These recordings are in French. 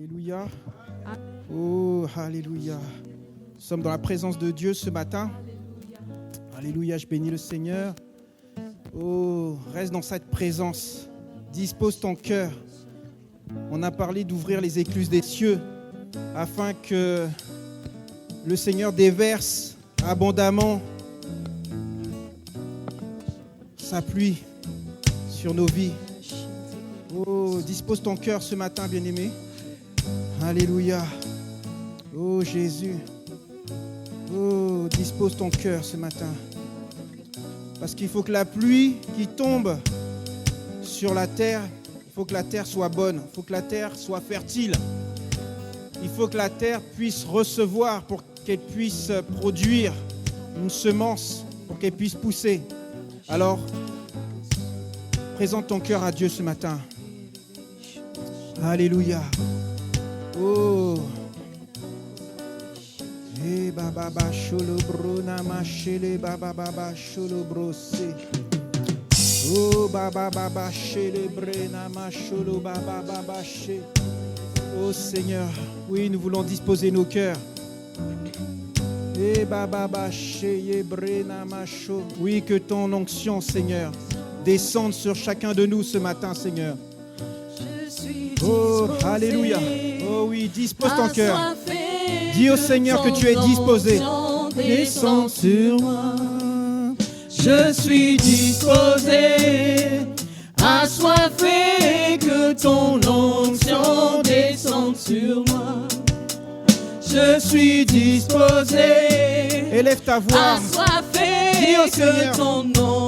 Alléluia. Oh, alléluia. Nous sommes dans la présence de Dieu ce matin. Alléluia, je bénis le Seigneur. Oh, reste dans cette présence. Dispose ton cœur. On a parlé d'ouvrir les écluses des cieux afin que le Seigneur déverse abondamment sa pluie sur nos vies. Oh, dispose ton cœur ce matin, bien-aimé. Alléluia. Oh, Jésus. Oh, dispose ton cœur ce matin. Parce qu'il faut que la pluie qui tombe sur la terre, il faut que la terre soit bonne, il faut que la terre soit fertile. Il faut que la terre puisse recevoir pour qu'elle puisse produire une semence, pour qu'elle puisse pousser. Alors, présente ton cœur à Dieu ce matin. Alléluia. Oh. Eh baba ba sholo brona machele baba baba sholo brose. Oh baba baba shele brena macholo baba baba she. Oh Seigneur, oui, nous voulons disposer nos cœurs. Eh baba ba sheye brena macho. Oui, que ton onction, Seigneur, descende sur chacun de nous ce matin, Seigneur. Oh, alléluia. Oh oui, dispose ton cœur. Dis au Seigneur que tu es disposé. Descends sur moi. Je suis disposé, assoiffé, que ton onction descende sur moi. Je suis disposé, élève ta voix. Dis au Seigneur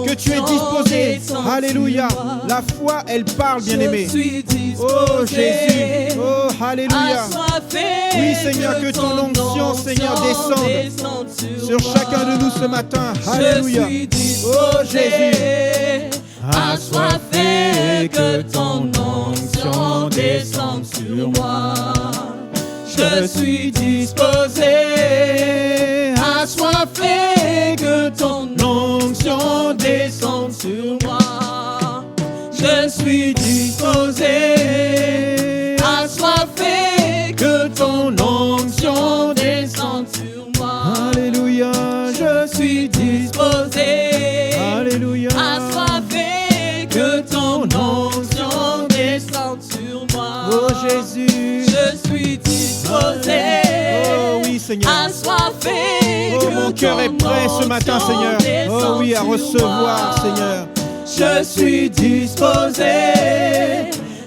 que tu es disposé. Alléluia. La foi, elle parle, bien-aimé. Oh Jésus. Oh, alléluia. Oui, Seigneur, que ton onction, Seigneur, descende sur chacun de nous ce matin. Alléluia. Oh Jésus. Assoiffé, que ton onction descende sur moi. Je suis disposé, assoiffé, que ton onction descende sur moi. Je suis disposé, assoiffé, que ton onction descende sur moi. Alléluia. Je suis disposé, alléluia, assoiffé, que ton onction descende sur moi. Oh Jésus. Je suis disposé, oh oui Seigneur, assoiffé, oh mon cœur est prêt ce matin Seigneur, oh oui à recevoir Seigneur. Je suis disposé,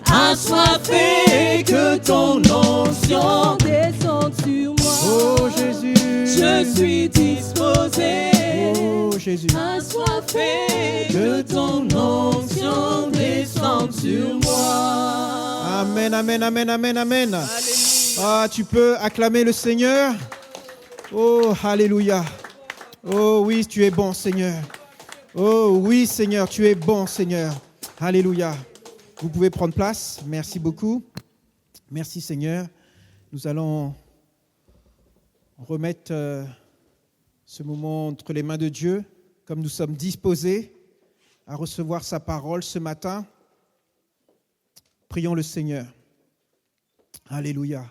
assoiffé, que ton onction descende sur moi. Oh Jésus, je suis disposé, oh Jésus, assoiffé, que ton onction descende sur moi. Amen, amen, amen, amen, amen. Ah, tu peux acclamer le Seigneur. Oh, alléluia. Oh oui, tu es bon, Seigneur. Oh oui, Seigneur, tu es bon, Seigneur. Alléluia. Vous pouvez prendre place. Merci beaucoup. Merci, Seigneur. Nous allons remettre ce moment entre les mains de Dieu, comme nous sommes disposés à recevoir sa parole ce matin. Prions le Seigneur. Alléluia.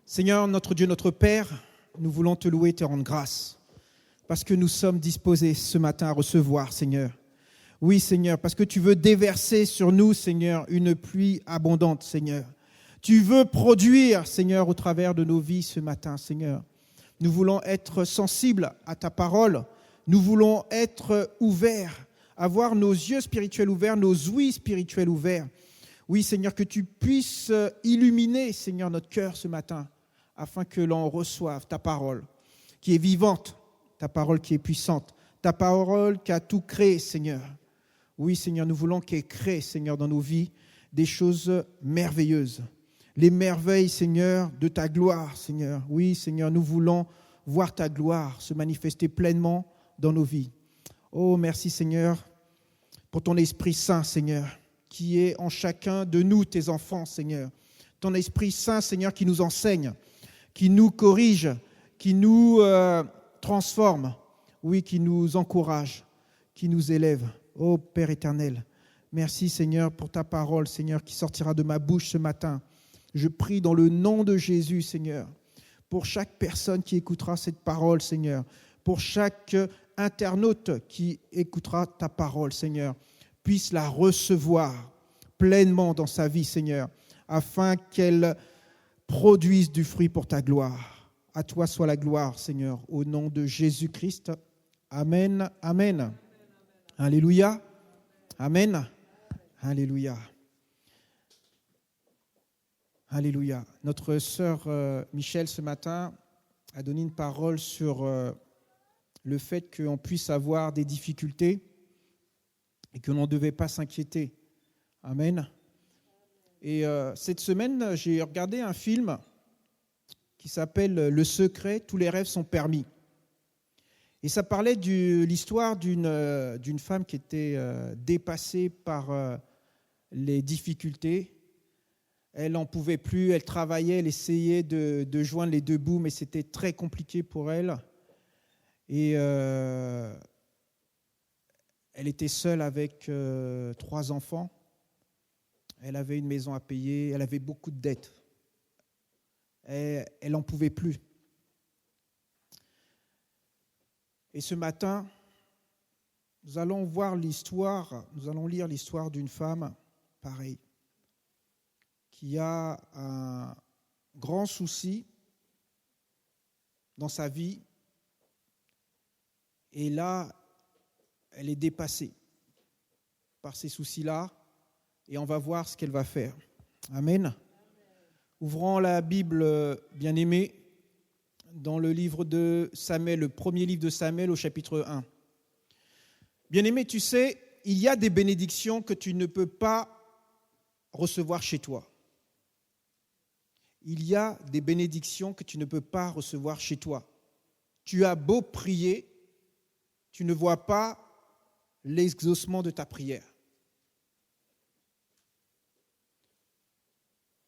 Seigneur, notre Dieu, notre Père, nous voulons te louer et te rendre grâce parce que nous sommes disposés ce matin à recevoir, Seigneur. Oui, Seigneur, parce que tu veux déverser sur nous, Seigneur, une pluie abondante, Seigneur. Tu veux produire, Seigneur, au travers de nos vies ce matin, Seigneur. Nous voulons être sensibles à ta parole. Nous voulons être ouverts, avoir nos yeux spirituels ouverts, nos ouïes spirituelles ouverts. Oui, Seigneur, que tu puisses illuminer, Seigneur, notre cœur ce matin, afin que l'on reçoive ta parole, qui est vivante, ta parole qui est puissante, ta parole qui a tout créé, Seigneur. Oui, Seigneur, nous voulons qu'elle crée, Seigneur, dans nos vies, des choses merveilleuses. Les merveilles, Seigneur, de ta gloire, Seigneur. Oui, Seigneur, nous voulons voir ta gloire se manifester pleinement dans nos vies. Oh, merci, Seigneur, pour ton Esprit Saint, Seigneur, qui est en chacun de nous, tes enfants, Seigneur. Ton Esprit Saint, Seigneur, qui nous enseigne, qui nous corrige, qui nous transforme, oui, qui nous encourage, qui nous élève. Ô Père éternel, merci, Seigneur, pour ta parole, Seigneur, qui sortira de ma bouche ce matin. Je prie dans le nom de Jésus, Seigneur, pour chaque personne qui écoutera cette parole, Seigneur, pour chaque internaute qui écoutera ta parole, Seigneur, puisse la recevoir pleinement dans sa vie, Seigneur, afin qu'elle produise du fruit pour ta gloire. À toi soit la gloire, Seigneur, au nom de Jésus-Christ. Amen, amen. Alléluia. Amen. Alléluia. Alléluia. Notre sœur Michel, ce matin, a donné une parole sur le fait qu'on puisse avoir des difficultés et que l'on ne devait pas s'inquiéter. Amen. Et cette semaine, j'ai regardé un film qui s'appelle « Le secret, tous les rêves sont permis ». Et ça parlait de l'histoire d'une femme qui était dépassée par les difficultés. Elle n'en pouvait plus, elle travaillait, elle essayait de joindre les deux bouts, mais c'était très compliqué pour elle. Et elle était seule avec 3 enfants. Elle avait une maison à payer, elle avait beaucoup de dettes. Elle n'en pouvait plus. Et ce matin, nous allons lire l'histoire d'une femme pareille, qui a un grand souci dans sa vie. Et là, elle est dépassée par ces soucis-là. Et on va voir ce qu'elle va faire. Amen. Ouvrons la Bible, bien-aimés, dans le livre de Samuel, le premier livre de Samuel au chapitre 1. Bien-aimé, tu sais, il y a des bénédictions que tu ne peux pas recevoir chez toi. Il y a des bénédictions que tu ne peux pas recevoir chez toi. Tu as beau prier, tu ne vois pas l'exaucement de ta prière.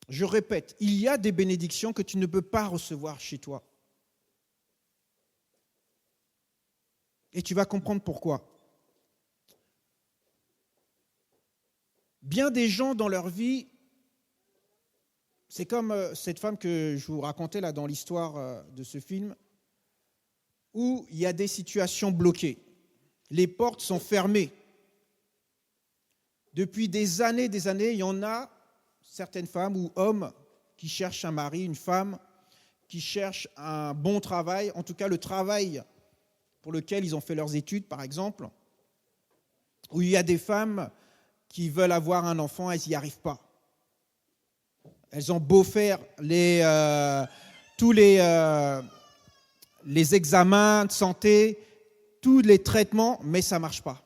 Je répète, il y a des bénédictions que tu ne peux pas recevoir chez toi. Et tu vas comprendre pourquoi. Bien des gens dans leur vie, c'est comme cette femme que je vous racontais là dans l'histoire de ce film, où il y a des situations bloquées. Les portes sont fermées. Depuis des années, il y en a certaines femmes ou hommes qui cherchent un mari, une femme, qui cherchent un bon travail, en tout cas le travail pour lequel ils ont fait leurs études, par exemple, où il y a des femmes qui veulent avoir un enfant, elles n'y arrivent pas. Elles ont beau faire tous les examens de santé, tous les traitements, mais ça ne marche pas.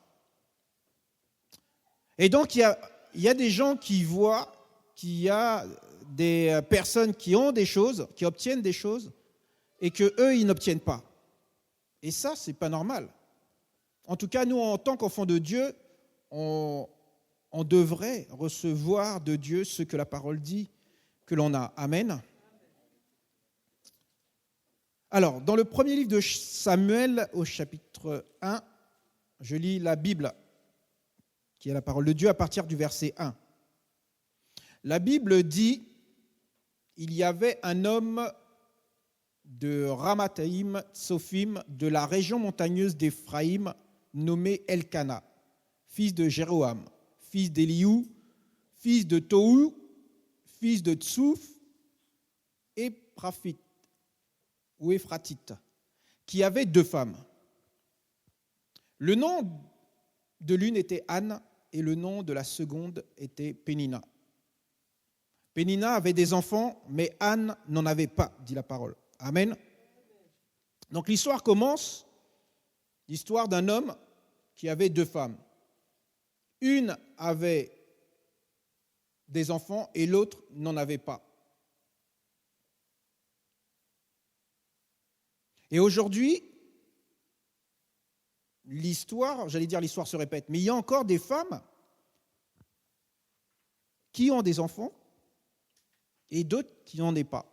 Et donc, il y a des gens qui voient qu'il y a des personnes qui ont des choses, qui obtiennent des choses, et qu'eux, ils n'obtiennent pas. Et ça, ce n'est pas normal. En tout cas, nous, en tant qu'enfants de Dieu, on devrait recevoir de Dieu ce que la parole dit que l'on a. Amen. Alors, dans le premier livre de Samuel, au chapitre 1, je lis la Bible, qui est la parole de Dieu, à partir du verset 1. La Bible dit, il y avait un homme de Ramathaïm, Tsophim, de la région montagneuse d'Éphraïm, nommé Elkana, fils de Jéroham, fils d'Eliou, fils de Tohu, fils de Tsouf, Éphraphite, ou Éphratite, qui avait 2 femmes. Le nom de l'une était Anne et le nom de la seconde était Pénina. Pénina avait des enfants, mais Anne n'en avait pas, dit la parole. Amen. Donc l'histoire commence, l'histoire d'un homme qui avait 2 femmes. Une avait des enfants et l'autre n'en avait pas. Et aujourd'hui, l'histoire se répète, mais il y a encore des femmes qui ont des enfants et d'autres qui n'en ont pas.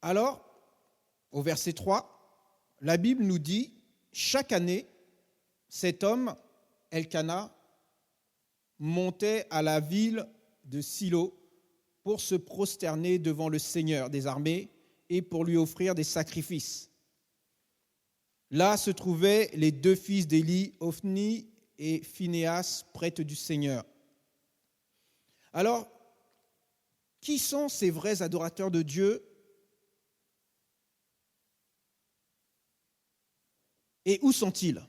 Alors, au verset 3, la Bible nous dit, chaque année, cet homme, Elkana, montaient à la ville de Silo pour se prosterner devant le Seigneur des armées et pour lui offrir des sacrifices. Là se trouvaient les deux fils d'Élie, Ophni et Phinéas, prêtres du Seigneur. Alors, qui sont ces vrais adorateurs de Dieu? Et où sont-ils?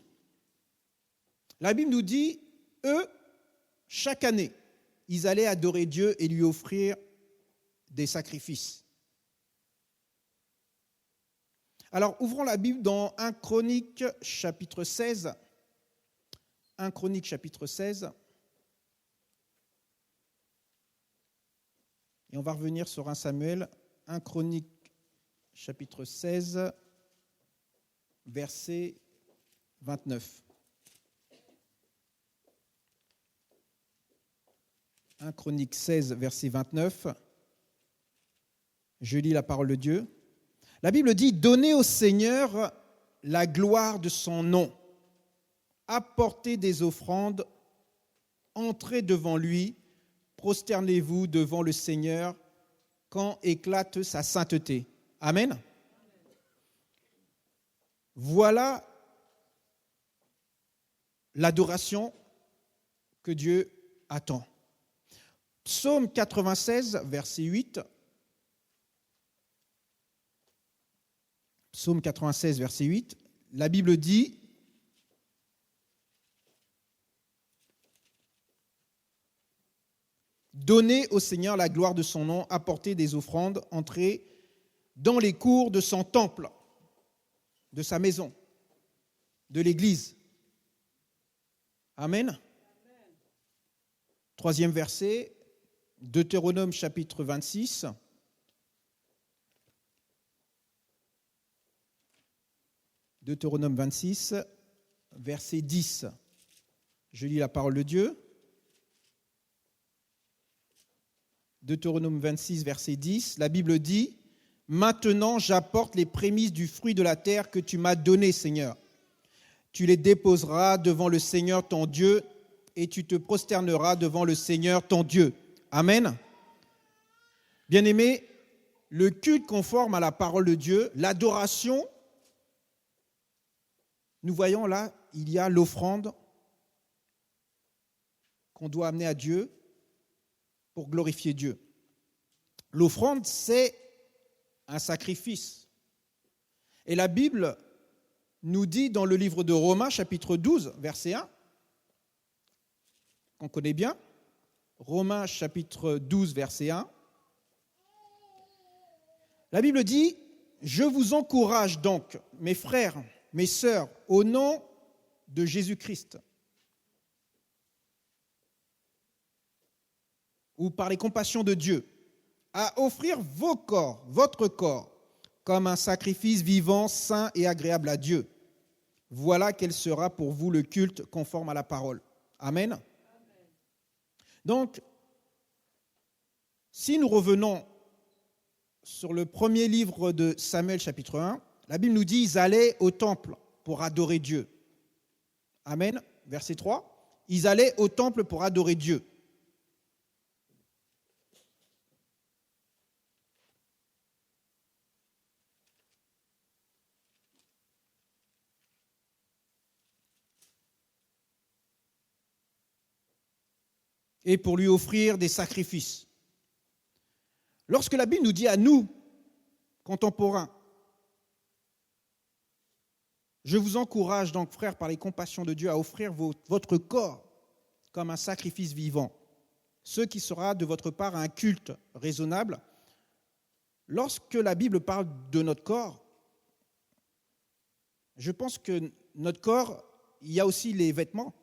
La Bible nous dit, eux, chaque année, ils allaient adorer Dieu et lui offrir des sacrifices. Alors, ouvrons la Bible dans 1 Chroniques chapitre 16. 1 Chroniques chapitre 16. Et on va revenir sur 1 Samuel. 1 Chroniques chapitre 16, verset 29. 1 Chroniques 16, verset 29. Je lis la parole de Dieu. La Bible dit « Donnez au Seigneur la gloire de son nom, apportez des offrandes, entrez devant lui, prosternez-vous devant le Seigneur quand éclate sa sainteté. » Amen. Voilà l'adoration que Dieu attend. Psaume 96, verset 8. Psaume 96, verset 8. La Bible dit « Donnez au Seigneur la gloire de son nom, apportez des offrandes, entrez dans les cours de son temple, de sa maison, de l'église. » Amen. Troisième verset, Deutéronome chapitre 26. Deutéronome 26, verset 10. Je lis la parole de Dieu. Deutéronome 26, verset 10. La Bible dit « Maintenant j'apporte les prémices du fruit de la terre que tu m'as donné, Seigneur. Tu les déposeras devant le Seigneur ton Dieu et tu te prosterneras devant le Seigneur ton Dieu. » Amen. Bien-aimés, le culte conforme à la parole de Dieu, l'adoration, nous voyons là, il y a l'offrande qu'on doit amener à Dieu pour glorifier Dieu. L'offrande, c'est un sacrifice. Et la Bible nous dit dans le livre de Romains, chapitre 12, verset 1, qu'on connaît bien, Romains, chapitre 12, verset 1, la Bible dit « Je vous encourage donc, mes frères, mes sœurs, au nom de Jésus-Christ, ou par les compassions de Dieu, à offrir vos corps, votre corps, comme un sacrifice vivant, saint et agréable à Dieu. Voilà quel sera pour vous le culte conforme à la parole. » Amen. Amen. Donc, si nous revenons sur le premier livre de Samuel, chapitre 1, la Bible nous dit « Ils allaient au temple pour adorer Dieu. » Amen. Verset 3. Ils allaient au temple pour adorer Dieu. Et pour lui offrir des sacrifices. Lorsque la Bible nous dit à nous, contemporains, je vous encourage donc, frères, par les compassions de Dieu, à offrir votre corps comme un sacrifice vivant, ce qui sera de votre part un culte raisonnable. Lorsque la Bible parle de notre corps, je pense que notre corps, il y a aussi les vêtements,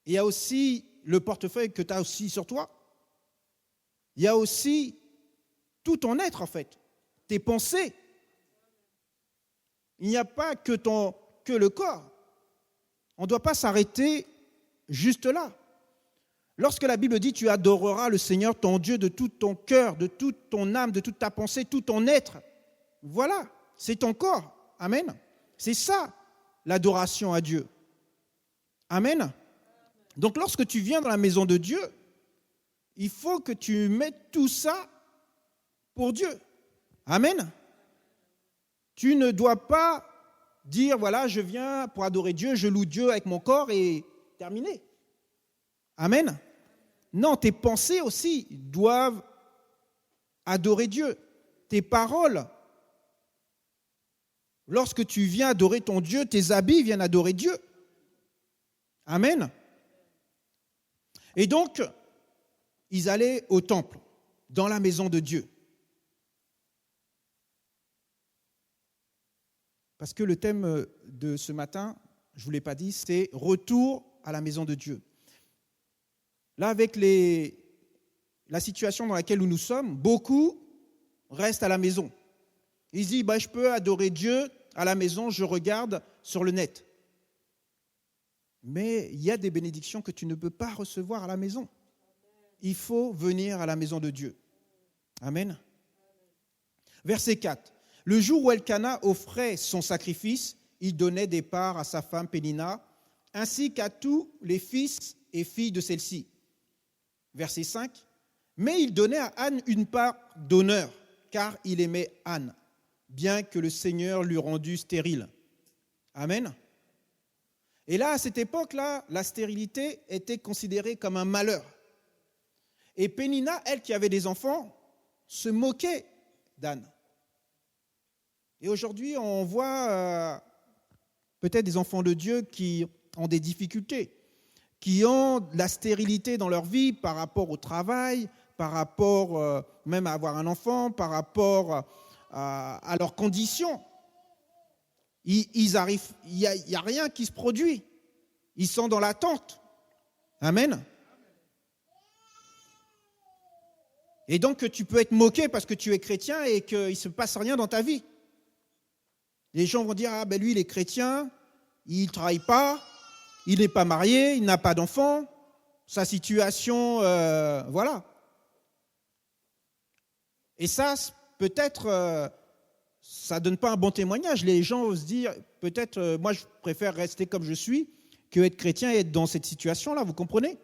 il y a aussi le portefeuille que tu as aussi sur toi, il y a aussi tout ton être en fait, tes pensées. Il n'y a pas que le corps. On ne doit pas s'arrêter juste là. Lorsque la Bible dit « Tu adoreras le Seigneur ton Dieu de tout ton cœur, de toute ton âme, de toute ta pensée, tout ton être », voilà, c'est ton corps. Amen. C'est ça l'adoration à Dieu. Amen. Donc lorsque tu viens dans la maison de Dieu, il faut que tu mettes tout ça pour Dieu. Amen. Tu ne dois pas dire, voilà, je viens pour adorer Dieu, je loue Dieu avec mon corps et terminé. Amen. Non, tes pensées aussi doivent adorer Dieu. Tes paroles. Lorsque tu viens adorer ton Dieu, tes habits viennent adorer Dieu. Amen. Et donc, ils allaient au temple, dans la maison de Dieu. Parce que le thème de ce matin, je ne vous l'ai pas dit, c'est retour à la maison de Dieu. Là, avec la situation dans laquelle nous sommes, beaucoup restent à la maison. Ils se disent, je peux adorer Dieu à la maison, je regarde sur le net. Mais il y a des bénédictions que tu ne peux pas recevoir à la maison. Il faut venir à la maison de Dieu. Amen. Verset 4. Le jour où Elkana offrait son sacrifice, il donnait des parts à sa femme Pénina, ainsi qu'à tous les fils et filles de celle-ci. Verset 5. Mais il donnait à Anne une part d'honneur, car il aimait Anne, bien que le Seigneur l'eût rendue stérile. Amen. Et là, à cette époque-là, la stérilité était considérée comme un malheur. Et Pénina, elle qui avait des enfants, se moquait d'Anne. Et aujourd'hui, on voit peut-être des enfants de Dieu qui ont des difficultés, qui ont de la stérilité dans leur vie par rapport au travail, par rapport même à avoir un enfant, par rapport à leurs conditions. Ils arrivent, il n'y a rien qui se produit. Ils sont dans l'attente. Amen. Et donc, tu peux être moqué parce que tu es chrétien et qu'il ne se passe rien dans ta vie. Les gens vont dire, lui, il est chrétien, il ne travaille pas, il n'est pas marié, il n'a pas d'enfant, sa situation, voilà. Et ça, peut-être, ça ne donne pas un bon témoignage. Les gens osent dire, peut-être, moi, je préfère rester comme je suis que être chrétien et être dans cette situation-là, vous comprenez?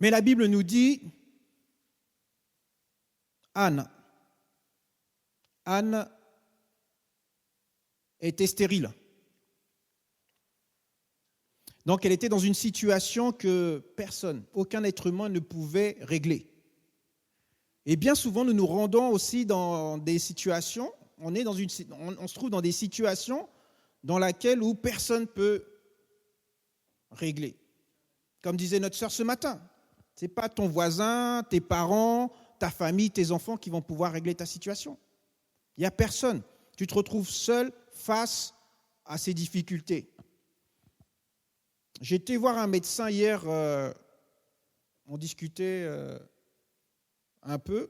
Mais la Bible nous dit, Anne était stérile. Donc elle était dans une situation que personne, aucun être humain ne pouvait régler. Et bien souvent, nous nous rendons aussi dans des situations, on se trouve dans des situations dans lesquelles où personne ne peut régler. Comme disait notre sœur ce matin, ce n'est pas ton voisin, tes parents, ta famille, tes enfants qui vont pouvoir régler ta situation. Il n'y a personne. Tu te retrouves seul face à ces difficultés. J'ai été voir un médecin hier, on discutait un peu,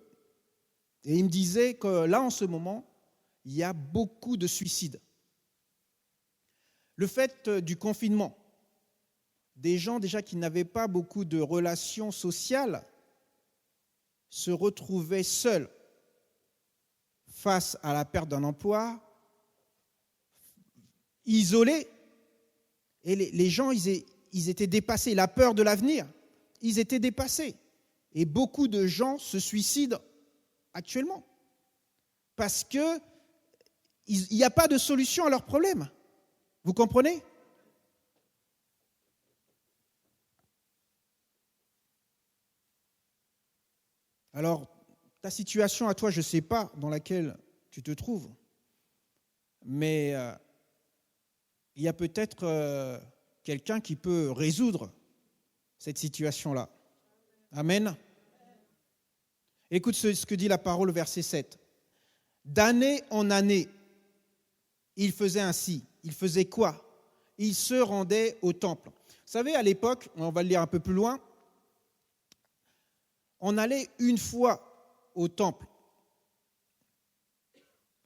et il me disait que là, en ce moment, il y a beaucoup de suicides. Le fait du confinement, des gens déjà qui n'avaient pas beaucoup de relations sociales se retrouvaient seuls face à la perte d'un emploi, isolés. Et les gens, ils étaient dépassés. La peur de l'avenir, ils étaient dépassés. Et beaucoup de gens se suicident actuellement parce qu'il n'y a pas de solution à leurs problèmes. Vous comprenez ? Alors, ta situation à toi, je ne sais pas dans laquelle tu te trouves, mais il y a peut-être quelqu'un qui peut résoudre cette situation-là. Amen. Écoute ce que dit la parole, verset 7. D'année en année, il faisait ainsi. Il faisait quoi ? Il se rendait au temple. Vous savez, à l'époque, on va le lire un peu plus loin, on allait une fois au temple.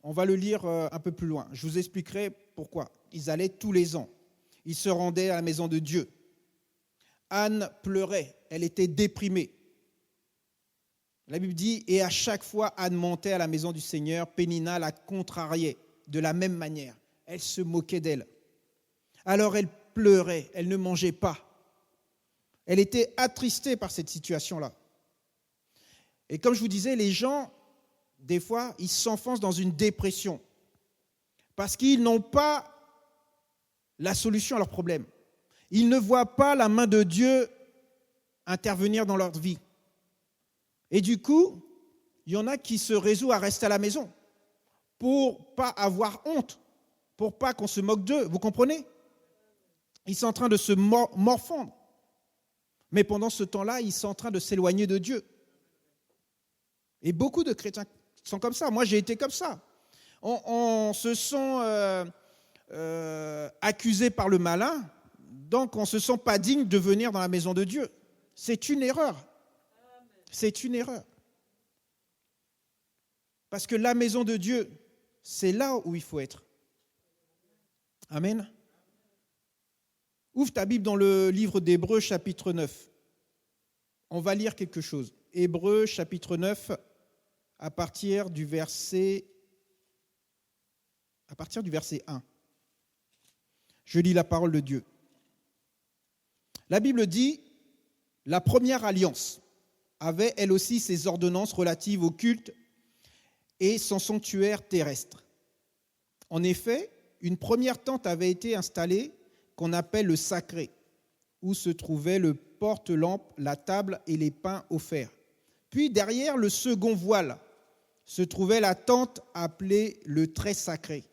On va le lire un peu plus loin. Je vous expliquerai pourquoi. Ils allaient tous les ans. Ils se rendaient à la maison de Dieu. Anne pleurait, elle était déprimée. La Bible dit, et à chaque fois, Anne montait à la maison du Seigneur, Pénina la contrariait de la même manière. Elle se moquait d'elle. Alors elle pleurait, elle ne mangeait pas. Elle était attristée par cette situation-là. Et comme je vous disais, les gens, des fois, ils s'enfoncent dans une dépression parce qu'ils n'ont pas la solution à leurs problèmes. Ils ne voient pas la main de Dieu intervenir dans leur vie. Et du coup, il y en a qui se résolent à rester à la maison pour ne pas avoir honte, pour pas qu'on se moque d'eux. Vous comprenez? Ils sont en train de se morfondre. Mais pendant ce temps-là, ils sont en train de s'éloigner de Dieu. Et beaucoup de chrétiens sont comme ça. Moi, j'ai été comme ça. On se sent accusés par le malin, donc on ne se sent pas digne de venir dans la maison de Dieu. C'est une erreur. C'est une erreur. Parce que la maison de Dieu, c'est là où il faut être. Amen. Ouvre ta Bible dans le livre d'Hébreux, chapitre 9. On va lire quelque chose. Hébreux, chapitre 9, à partir du verset 1. Je lis la parole de Dieu. La Bible dit, la première alliance avait elle aussi ses ordonnances relatives au culte et son sanctuaire terrestre. En effet, une première tente avait été installée qu'on appelle le sacré, où se trouvait le porte-lampe, la table et les pains offerts. Puis derrière le second voile se trouvait la tente appelée le très sacré.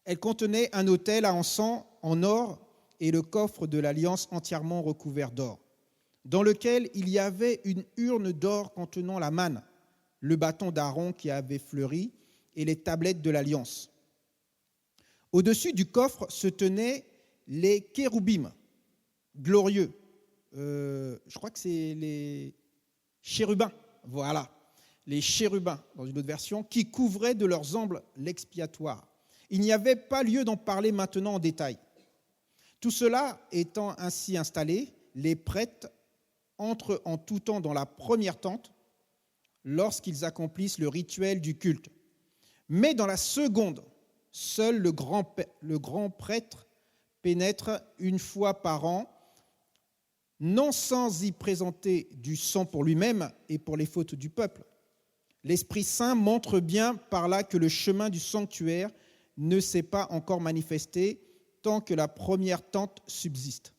Elle contenait un autel à encens en or et le coffre de l'alliance entièrement recouvert d'or, dans lequel il y avait une urne d'or contenant la manne, le bâton d'Aaron qui avait fleuri et les tablettes de l'alliance. Au-dessus du coffre se tenaient les kéroubim glorieux. Je crois que c'est les chérubins, voilà, les chérubins dans une autre version, qui couvraient de leurs ongles l'expiatoire. Il n'y avait pas lieu d'en parler maintenant en détail. Tout cela étant ainsi installé, les prêtres entrent en tout temps dans la première tente lorsqu'ils accomplissent le rituel du culte. Mais dans la seconde, seul le grand prêtre pénètre une fois par an, non sans y présenter du sang pour lui-même et pour les fautes du peuple. L'Esprit Saint montre bien par là que le chemin du sanctuaire ne s'est pas encore manifesté tant que la première tente subsiste.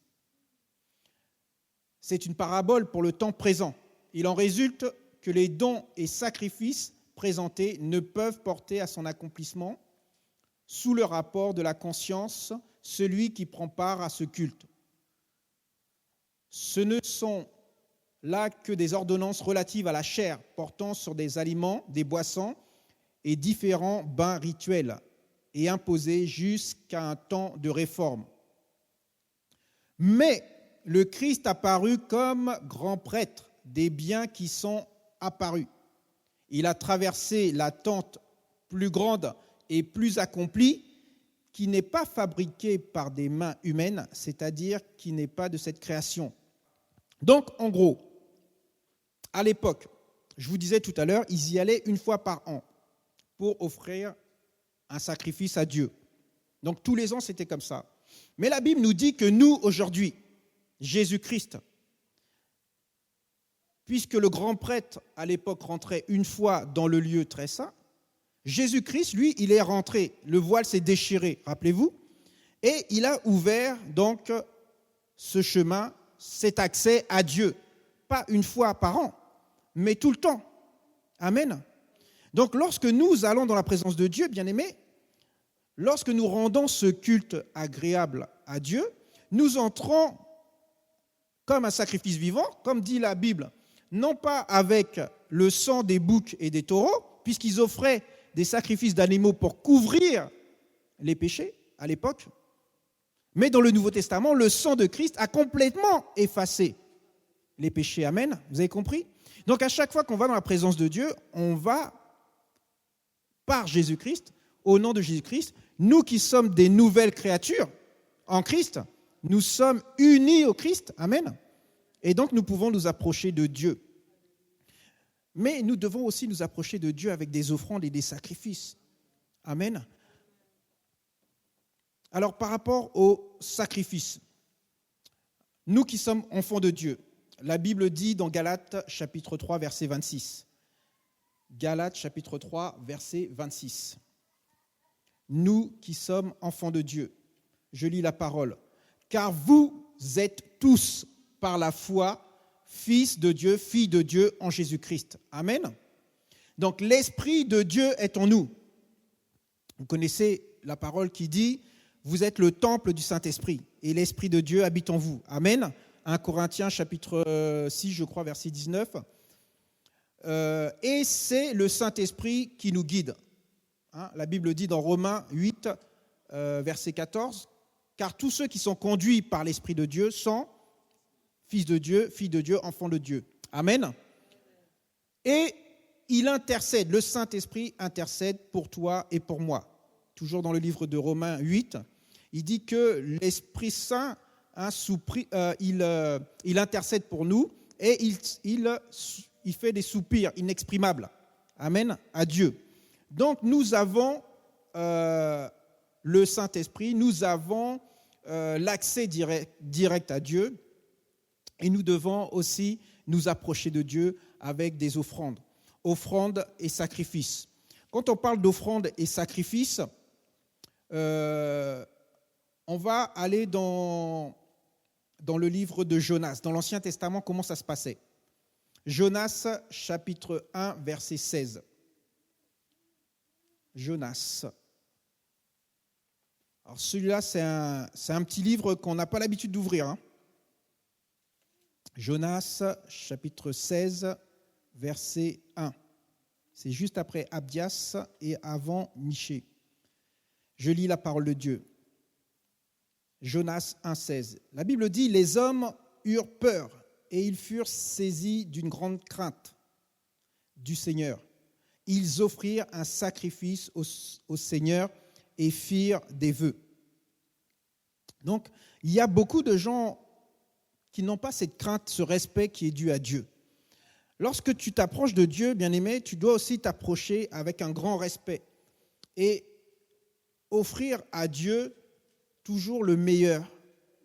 C'est une parabole pour le temps présent. Il en résulte que les dons et sacrifices présentés ne peuvent porter à son accomplissement sous le rapport de la conscience celui qui prend part à ce culte. Ce ne sont là que des ordonnances relatives à la chair, portant sur des aliments, des boissons et différents bains rituels, et imposés jusqu'à un temps de réforme. Mais le Christ apparut comme grand prêtre des biens qui sont apparus. Il a traversé la tente plus grande et plus accomplie, qui n'est pas fabriquée par des mains humaines, c'est-à-dire qui n'est pas de cette création. Donc, en gros, à l'époque, je vous disais tout à l'heure, ils y allaient une fois par an pour offrir un sacrifice à Dieu. Donc, tous les ans, c'était comme ça. Mais la Bible nous dit que nous, aujourd'hui, Jésus-Christ, puisque le grand prêtre, à l'époque, rentrait une fois dans le lieu très saint, Jésus-Christ, lui, il est rentré, le voile s'est déchiré, rappelez-vous, et il a ouvert donc ce chemin, cet accès à Dieu, pas une fois par an, mais tout le temps. Amen. Donc lorsque nous allons dans la présence de Dieu, bien-aimés, lorsque nous rendons ce culte agréable à Dieu, nous entrons comme un sacrifice vivant, comme dit la Bible, non pas avec le sang des boucs et des taureaux, puisqu'ils offraient des sacrifices d'animaux pour couvrir les péchés à l'époque, mais dans le Nouveau Testament, le sang de Christ a complètement effacé les péchés. Amen. Vous avez compris? Donc à chaque fois qu'on va dans la présence de Dieu, on va par Jésus-Christ, au nom de Jésus-Christ. Nous qui sommes des nouvelles créatures en Christ, nous sommes unis au Christ. Amen. Et donc nous pouvons nous approcher de Dieu. Mais nous devons aussi nous approcher de Dieu avec des offrandes et des sacrifices. Amen. Alors, par rapport au sacrifice, nous qui sommes enfants de Dieu, la Bible dit dans Galates chapitre 3, verset 26. Galates chapitre 3, verset 26. Nous qui sommes enfants de Dieu, je lis la parole. Car vous êtes tous par la foi fils de Dieu, filles de Dieu en Jésus-Christ. Amen. Donc l'Esprit de Dieu est en nous. Vous connaissez la parole qui dit « Vous êtes le temple du Saint-Esprit et l'Esprit de Dieu habite en vous. » Amen. 1 Corinthiens chapitre 6, je crois, verset 19. Et c'est le Saint-Esprit qui nous guide. La Bible dit dans Romains 8, verset 14, « Car tous ceux qui sont conduits par l'Esprit de Dieu sont fils de Dieu, filles de Dieu, enfants de Dieu. » Amen. Et il intercède, le Saint-Esprit intercède pour toi et pour moi. Toujours dans le livre de Romains 8, il dit que l'Esprit Saint, il intercède pour nous et il fait des soupirs inexprimables. Amen, à Dieu. Donc nous avons le Saint-Esprit, nous avons l'accès direct à Dieu et nous devons aussi nous approcher de Dieu avec des offrandes et sacrifices. Quand on parle d'offrandes et sacrifices, on va aller dans le livre de Jonas. Dans l'Ancien Testament, comment ça se passait ? Jonas, chapitre 1, verset 16. Jonas. Alors celui-là, c'est un petit livre qu'on n'a pas l'habitude d'ouvrir. Hein. Jonas, chapitre 16, verset 1. C'est juste après Abdias et avant Michée. Je lis la parole de Dieu. Jonas 1, 16. La Bible dit « Les hommes eurent peur et ils furent saisis d'une grande crainte du Seigneur. Ils offrirent un sacrifice au Seigneur et firent des vœux. » Donc, il y a beaucoup de gens qui n'ont pas cette crainte, ce respect qui est dû à Dieu. Lorsque tu t'approches de Dieu, bien-aimé, tu dois aussi t'approcher avec un grand respect et offrir à Dieu toujours le meilleur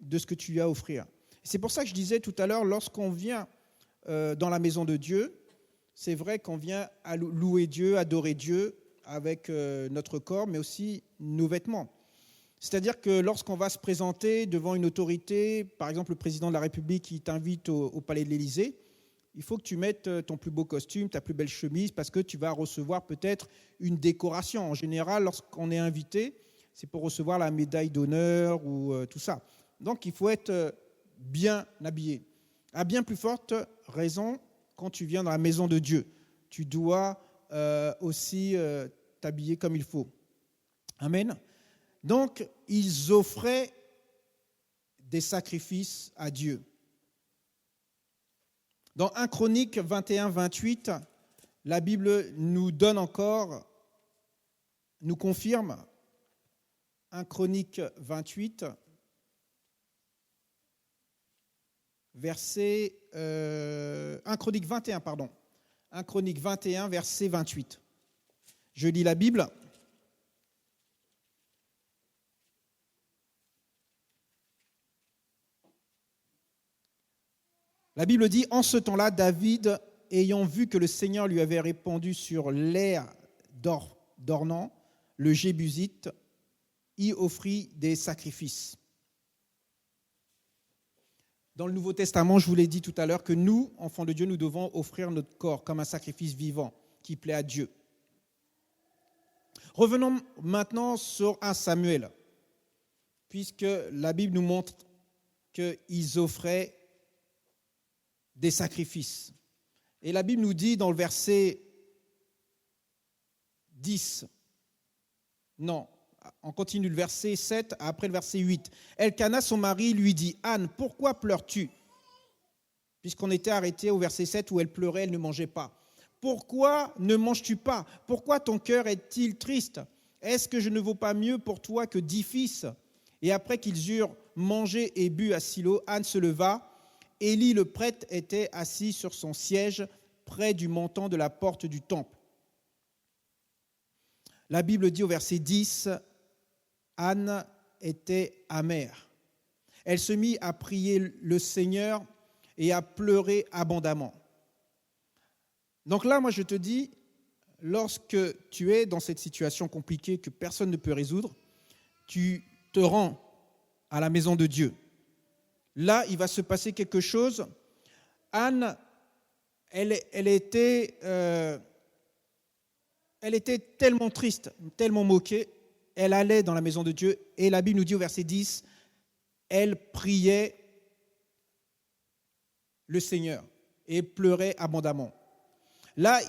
de ce que tu lui as à offrir. C'est pour ça que je disais tout à l'heure, lorsqu'on vient dans la maison de Dieu, c'est vrai qu'on vient à louer Dieu, adorer Dieu avec notre corps, mais aussi nos vêtements. C'est-à-dire que lorsqu'on va se présenter devant une autorité, par exemple le président de la République qui t'invite au palais de l'Élysée, il faut que tu mettes ton plus beau costume, ta plus belle chemise, parce que tu vas recevoir peut-être une décoration. En général, lorsqu'on est invité, c'est pour recevoir la médaille d'honneur ou tout ça. Donc, il faut être bien habillé. À bien plus forte raison, quand tu viens dans la maison de Dieu, tu dois aussi t'habiller comme il faut. Amen. Donc, ils offraient des sacrifices à Dieu. Dans 1 Chronique 21, 28, la Bible nous donne encore, nous confirme, 1 Chronique 28, verset 1 Chronique 21, pardon. 1 Chronique 21, verset 28. Je lis la Bible. La Bible dit, en ce temps-là, David, ayant vu que le Seigneur lui avait répandu sur l'aire d'Ornan, le Jébusite, y offrit des sacrifices. Dans le Nouveau Testament, je vous l'ai dit tout à l'heure, que nous, enfants de Dieu, nous devons offrir notre corps comme un sacrifice vivant qui plaît à Dieu. Revenons maintenant sur 1 Samuel, puisque la Bible nous montre qu'ils offraient des sacrifices. Et la Bible nous dit dans le verset 10, non, on continue le verset 7, après le verset 8. Elkana, son mari, lui dit, Anne, pourquoi pleures-tu ? Puisqu'on était arrêté au verset 7 où elle pleurait, elle ne mangeait pas. Pourquoi ne manges-tu pas ? Pourquoi ton cœur est-il triste ? Est-ce que je ne vaux pas mieux pour toi que 10 fils ? Et après qu'ils eurent mangé et bu à Silo, Anne se leva. Élie le prêtre était assis sur son siège près du montant de la porte du temple. La Bible dit au verset 10, Anne était amère. Elle se mit à prier le Seigneur et à pleurer abondamment. Donc là, moi, je te dis, lorsque tu es dans cette situation compliquée que personne ne peut résoudre, tu te rends à la maison de Dieu. Là, il va se passer quelque chose. Anne, elle était tellement triste, tellement moquée, elle allait dans la maison de Dieu et la Bible nous dit au verset 10, elle priait le Seigneur et pleurait abondamment. Là,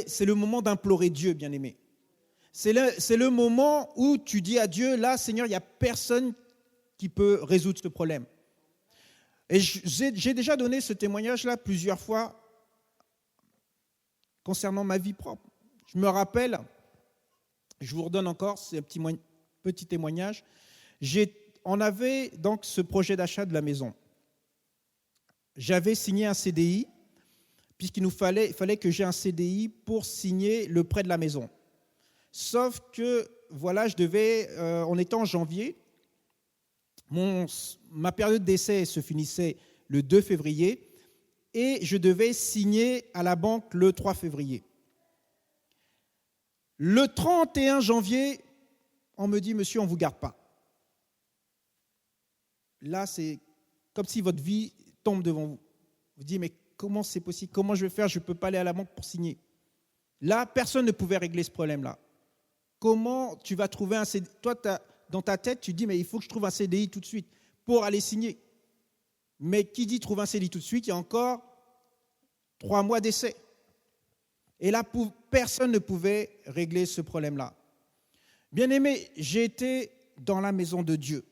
c'est le moment d'implorer Dieu, bien-aimé. C'est le moment où tu dis à Dieu, là, Seigneur, il n'y a personne qui peut résoudre ce problème. Et j'ai déjà donné ce témoignage-là plusieurs fois concernant ma vie propre. Je me rappelle, je vous redonne encore, c'est un petit témoignage. On avait donc ce projet d'achat de la maison. J'avais signé un CDI, puisqu'il fallait que j'ai un CDI pour signer le prêt de la maison. Sauf que, voilà, on était en janvier, ma période d'essai se finissait le 2 février et je devais signer à la banque le 3 février. Le 31 janvier, on me dit, monsieur, on ne vous garde pas. Là, c'est comme si votre vie tombe devant vous. Vous dites, mais comment c'est possible? Comment je vais faire? Je ne peux pas aller à la banque pour signer. Là, personne ne pouvait régler ce problème-là. Comment tu vas trouver un CDI? Toi, dans ta tête, tu dis, mais il faut que je trouve un CDI tout de suite pour aller signer. Mais qui dit trouver un CDI tout de suite? Il y a encore 3 mois d'essai. Et là, personne ne pouvait régler ce problème-là. Bien-aimé, j'ai été dans la maison de Dieu.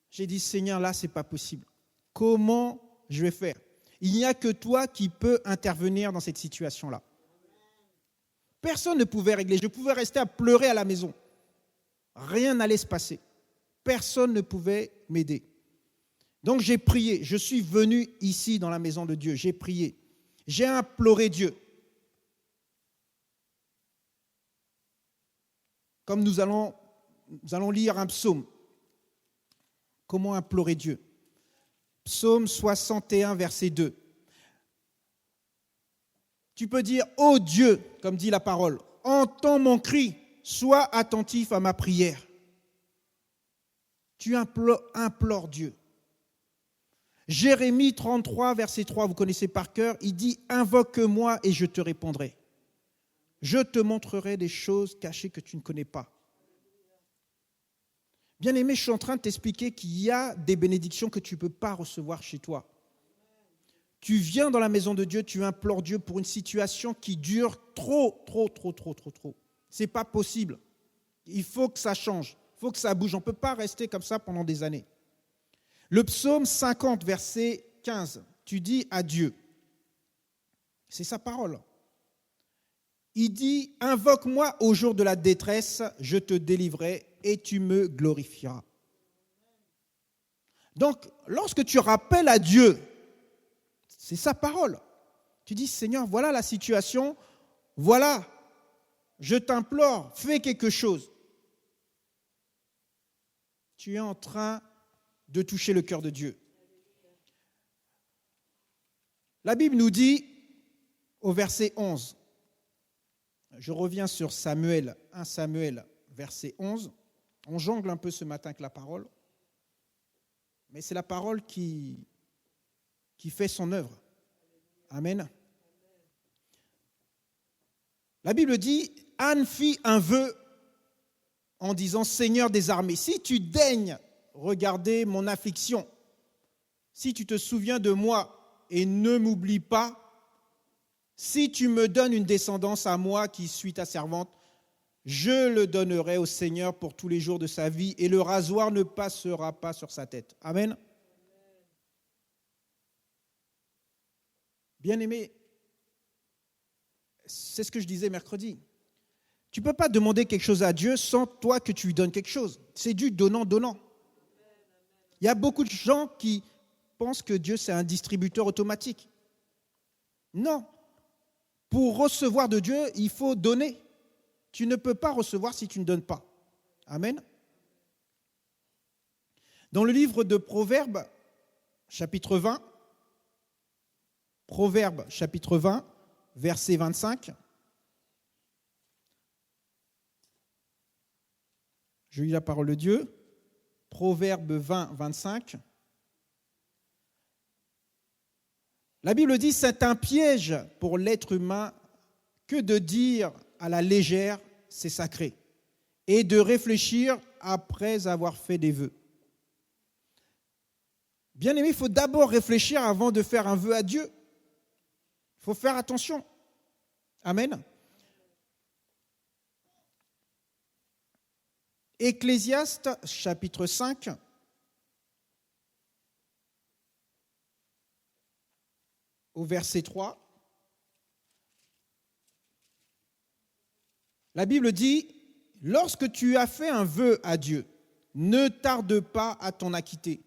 J'ai dit, Seigneur, là, ce n'est pas possible. Comment je vais faire? Il n'y a que toi qui peux intervenir dans cette situation-là. Personne ne pouvait régler. Je pouvais rester à pleurer à la maison. Rien n'allait se passer. Personne ne pouvait m'aider. Donc j'ai prié. Je suis venu ici dans la maison de Dieu. J'ai prié. J'ai imploré Dieu. Comme nous allons lire un psaume. Comment implorer Dieu? Psaume 61, verset 2. Tu peux dire, ô Dieu, comme dit la parole, entends mon cri, sois attentif à ma prière. Tu implores Dieu. Jérémie 33, verset 3, vous connaissez par cœur, il dit, invoque-moi et je te répondrai. Je te montrerai des choses cachées que tu ne connais pas. Bien-aimé, je suis en train de t'expliquer qu'il y a des bénédictions que tu ne peux pas recevoir chez toi. Tu viens dans la maison de Dieu, tu implores Dieu pour une situation qui dure trop. Ce n'est pas possible. Il faut que ça change, il faut que ça bouge. On ne peut pas rester comme ça pendant des années. Le psaume 50, verset 15, tu dis à Dieu, c'est sa parole. Il dit, invoque-moi au jour de la détresse, je te délivrerai et tu me glorifieras. Donc, lorsque tu rappelles à Dieu, c'est sa parole. Tu dis, Seigneur, voilà la situation, voilà, je t'implore, fais quelque chose. Tu es en train de toucher le cœur de Dieu. La Bible nous dit, au verset 11, je reviens sur Samuel, 1 Samuel, verset 11. On jongle un peu ce matin avec la parole, mais c'est la parole qui fait son œuvre. Amen. La Bible dit, Anne fit un vœu en disant, Seigneur des armées, si tu daignes regarder mon affliction, si tu te souviens de moi et ne m'oublies pas, si tu me donnes une descendance à moi qui suis ta servante, je le donnerai au Seigneur pour tous les jours de sa vie et le rasoir ne passera pas sur sa tête. Amen. Bien-aimé, c'est ce que je disais mercredi. Tu ne peux pas demander quelque chose à Dieu sans toi que tu lui donnes quelque chose. C'est du donnant-donnant. Il y a beaucoup de gens qui pensent que Dieu, c'est un distributeur automatique. Non. Pour recevoir de Dieu, il faut donner. Tu ne peux pas recevoir si tu ne donnes pas. Amen. Dans le livre de Proverbes, chapitre 20, Proverbes, chapitre 20, verset 25, je lis la parole de Dieu. Proverbes 20, 25. La Bible dit, c'est un piège pour l'être humain que de dire à la légère, c'est sacré, et de réfléchir après avoir fait des vœux. Bien aimé, il faut d'abord réfléchir avant de faire un vœu à Dieu. Il faut faire attention. Amen. Ecclésiaste, chapitre 5, au verset 3. La Bible dit, « Lorsque tu as fait un vœu à Dieu, ne tarde pas à t'en acquitter,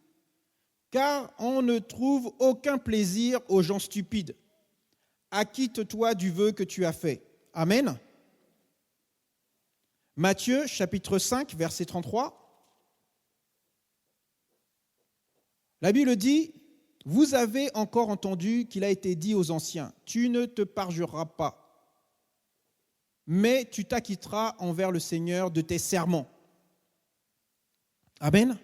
car on ne trouve aucun plaisir aux gens stupides. Acquitte-toi du vœu que tu as fait. » Amen. Matthieu, chapitre 5, verset 33. La Bible dit, « Vous avez encore entendu qu'il a été dit aux anciens, « Tu ne te parjureras pas, mais tu t'acquitteras envers le Seigneur de tes serments. » Amen.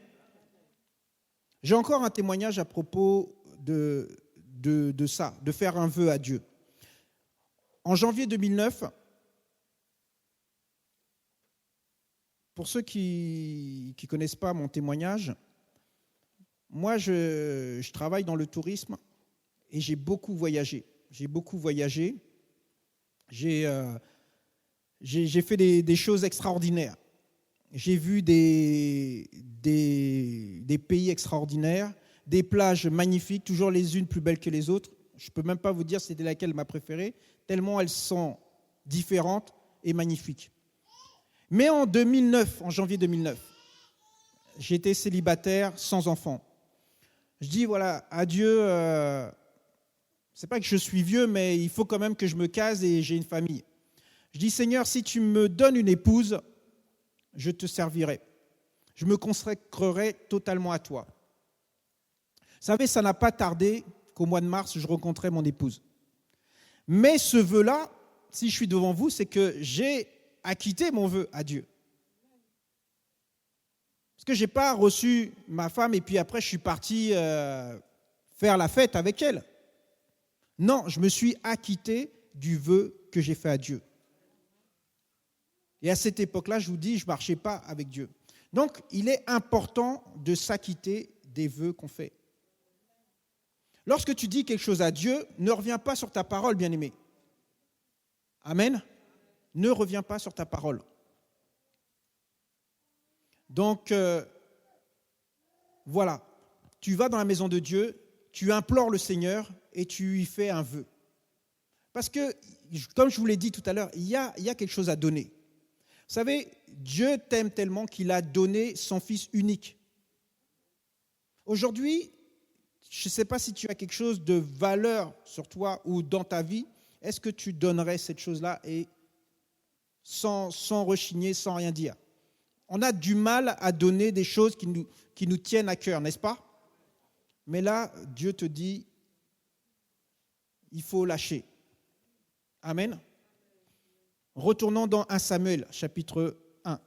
J'ai encore un témoignage à propos de ça, de faire un vœu à Dieu. En janvier 2009, pour ceux qui ne connaissent pas mon témoignage, moi je travaille dans le tourisme et j'ai beaucoup voyagé. J'ai fait des choses extraordinaires. J'ai vu des pays extraordinaires, des plages magnifiques, toujours les unes plus belles que les autres. Je ne peux même pas vous dire c'était laquelle ma préférée, tellement elles sont différentes et magnifiques. Mais en janvier 2009, j'étais célibataire, sans enfant. Je dis voilà, à Dieu, c'est pas que je suis vieux, mais il faut quand même que je me case et j'ai une famille. Je dis Seigneur, si tu me donnes une épouse, je te servirai. Je me consacrerai totalement à toi. Vous savez, ça n'a pas tardé qu'au mois de mars, je rencontrais mon épouse. Mais ce vœu-là, si je suis devant vous, c'est que j'ai acquitté mon vœu à Dieu. Parce que je n'ai pas reçu ma femme et puis après je suis parti faire la fête avec elle. Non, je me suis acquitté du vœu que j'ai fait à Dieu. Et à cette époque-là, je vous dis, je ne marchais pas avec Dieu. Donc, il est important de s'acquitter des vœux qu'on fait. Lorsque tu dis quelque chose à Dieu, ne reviens pas sur ta parole, bien-aimé. Amen. Ne reviens pas sur ta parole. Donc, voilà. Tu vas dans la maison de Dieu, tu implores le Seigneur et tu lui fais un vœu. Parce que, comme je vous l'ai dit tout à l'heure, il y a quelque chose à donner. Vous savez, Dieu t'aime tellement qu'il a donné son Fils unique. Aujourd'hui, je ne sais pas si tu as quelque chose de valeur sur toi ou dans ta vie, est-ce que tu donnerais cette chose-là et sans rechigner, sans rien dire? On a du mal à donner des choses qui nous tiennent à cœur, n'est-ce pas? Mais là, Dieu te dit, il faut lâcher. Amen. Retournons dans 1 Samuel, chapitre 1.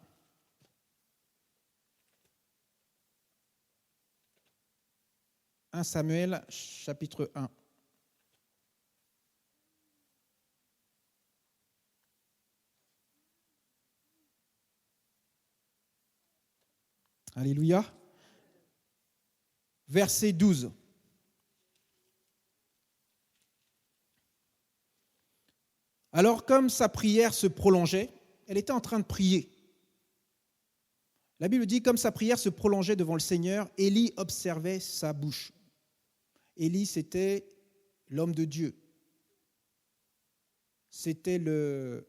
« 1 Samuel, chapitre 1. Alléluia. Verset 12. Alors, comme sa prière se prolongeait, elle était en train de prier. La Bible dit, comme sa prière se prolongeait devant le Seigneur, Élie observait sa bouche. Élie, c'était l'homme de Dieu. C'était le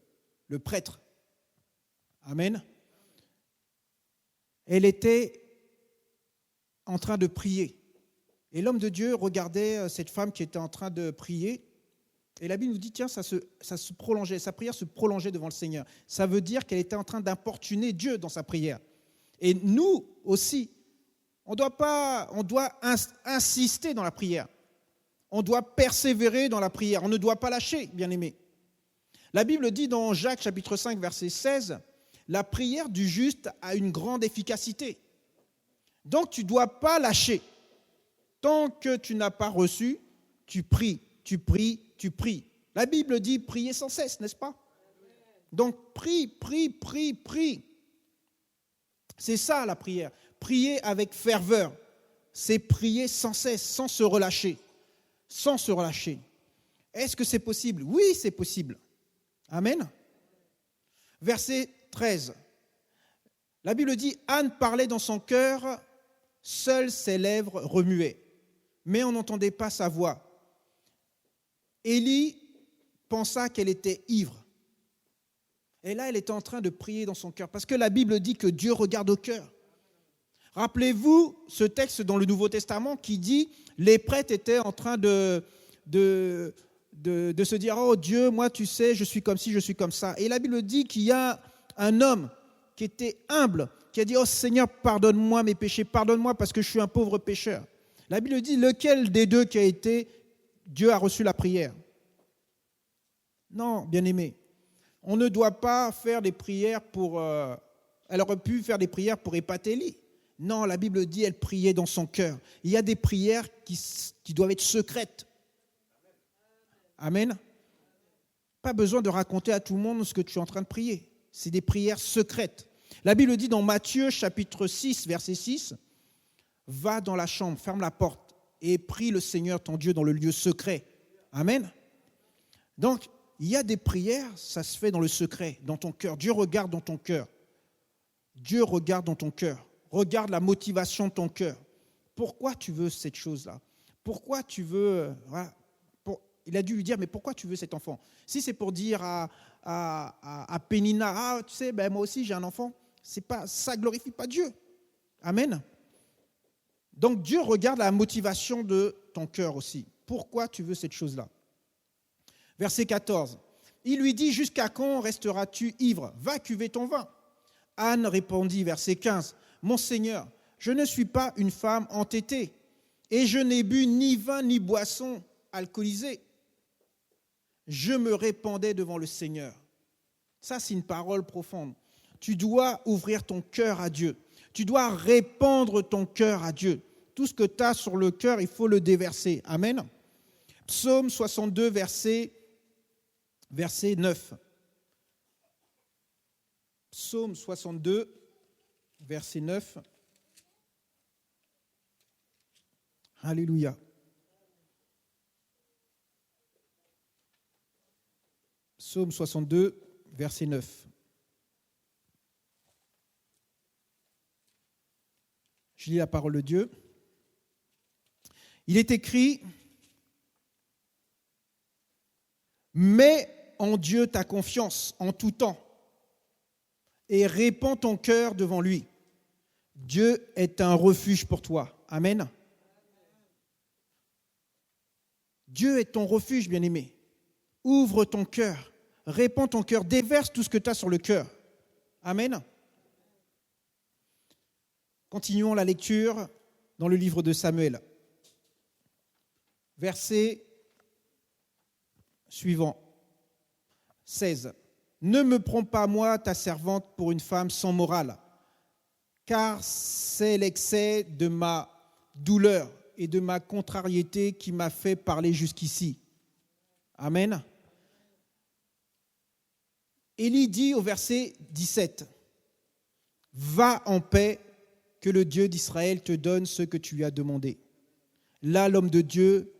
prêtre. Amen. Elle était en train de prier. Et l'homme de Dieu regardait cette femme qui était en train de prier. Et la Bible nous dit, tiens, ça se prolongeait, sa prière se prolongeait devant le Seigneur. Ça veut dire qu'elle était en train d'importuner Dieu dans sa prière. Et nous aussi, On doit insister dans la prière. On doit persévérer dans la prière. On ne doit pas lâcher, bien-aimés. La Bible dit dans Jacques chapitre 5, verset 16, la prière du juste a une grande efficacité. Donc tu ne dois pas lâcher. Tant que tu n'as pas reçu, tu pries, tu pries, tu pries. La Bible dit prier sans cesse, n'est-ce pas? Donc prie, prie, prie, prie. C'est ça la prière. Prier avec ferveur, c'est prier sans cesse, sans se relâcher. Sans se relâcher. Est-ce que c'est possible? Oui, c'est possible. Amen. Verset 13. La Bible dit, Anne parlait dans son cœur, seules ses lèvres remuaient, mais on n'entendait pas sa voix. Élie pensa qu'elle était ivre. Et là, elle était en train de prier dans son cœur, parce que la Bible dit que Dieu regarde au cœur. Rappelez-vous ce texte dans le Nouveau Testament qui dit, les prêtres étaient en train de se dire, oh Dieu, moi tu sais, je suis comme ci, je suis comme ça. Et la Bible dit qu'il y a un homme qui était humble, qui a dit, oh Seigneur, pardonne-moi mes péchés, pardonne-moi parce que je suis un pauvre pécheur. La Bible dit, lequel des deux qui a été, Dieu a reçu la prière? Non, bien-aimé, on ne doit pas faire des prières pour... elle aurait pu faire des prières pour épater Élie. Non, la Bible dit, elle priait dans son cœur. Il y a des prières qui doivent être secrètes. Amen. Pas besoin de raconter à tout le monde ce que tu es en train de prier. C'est des prières secrètes. La Bible dit dans Matthieu chapitre 6, verset 6, « Va dans la chambre, ferme la porte et prie le Seigneur ton Dieu dans le lieu secret. » Amen. Donc, il y a des prières, ça se fait dans le secret, dans ton cœur. Dieu regarde dans ton cœur. Dieu regarde dans ton cœur. Regarde la motivation de ton cœur. Pourquoi tu veux cette chose-là? Pourquoi tu veux... Voilà. Il a dû lui dire, mais pourquoi tu veux cet enfant? Si c'est pour dire à Pénina, ah, tu sais, ben moi aussi j'ai un enfant, ça ne glorifie pas Dieu. Amen. Donc Dieu regarde la motivation de ton cœur aussi. Pourquoi tu veux cette chose-là? Verset 14. Il lui dit, jusqu'à quand resteras-tu ivre? Va cuver ton vin. Anne répondit, verset 15, mon Seigneur, je ne suis pas une femme entêtée et je n'ai bu ni vin ni boisson alcoolisée. Je me répandais devant le Seigneur. Ça, c'est une parole profonde. Tu dois ouvrir ton cœur à Dieu. Tu dois répandre ton cœur à Dieu. Tout ce que tu as sur le cœur, il faut le déverser. Amen. Psaume 62, verset 9. Psaume 62, verset 9. Alléluia. Psaume 62, verset 9. Je lis la parole de Dieu. Il est écrit, « Mets en Dieu ta confiance en tout temps et répands ton cœur devant lui. Dieu est un refuge pour toi. » Amen. Dieu est ton refuge, bien-aimé. Ouvre ton cœur, répands ton cœur, déverse tout ce que tu as sur le cœur. Amen. Continuons la lecture dans le livre de Samuel. Verset suivant, 16. Ne me prends pas, moi, ta servante, pour une femme sans morale, car c'est l'excès de ma douleur et de ma contrariété qui m'a fait parler jusqu'ici. Amen. Élie dit au verset 17, « Va en paix, que le Dieu d'Israël te donne ce que tu lui as demandé. » Là, l'homme de Dieu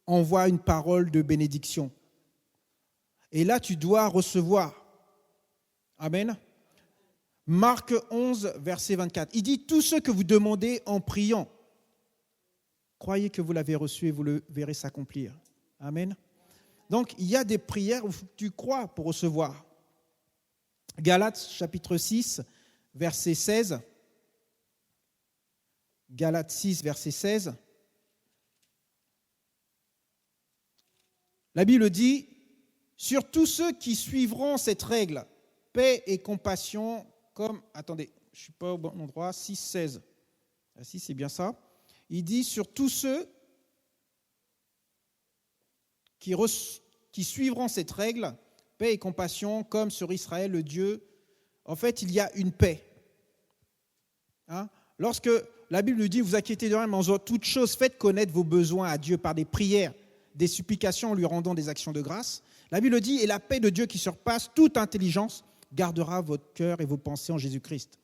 envoie une parole de bénédiction. Et là, tu dois recevoir. Amen. Marc 11, verset 24. Il dit, « Tout ce que vous demandez en priant, croyez que vous l'avez reçu et vous le verrez s'accomplir. » Amen. Donc, il y a des prières où tu crois pour recevoir. Galates, chapitre 6, verset 16. Galates 6, verset 16. La Bible dit, « Sur tous ceux qui suivront cette règle, paix et compassion, comme... » Attendez, je ne suis pas au bon endroit. 6, 16. Ah, si, c'est bien ça. Il dit sur tous ceux qui suivront cette règle, paix et compassion, comme sur Israël, le Dieu. En fait, il y a une paix. Hein? Lorsque la Bible nous dit, vous inquiétez de rien, mais en toute chose, faites connaître vos besoins à Dieu par des prières, des supplications, en lui rendant des actions de grâce. La Bible dit, et la paix de Dieu qui surpasse toute intelligence gardera votre cœur et vos pensées en Jésus-Christ.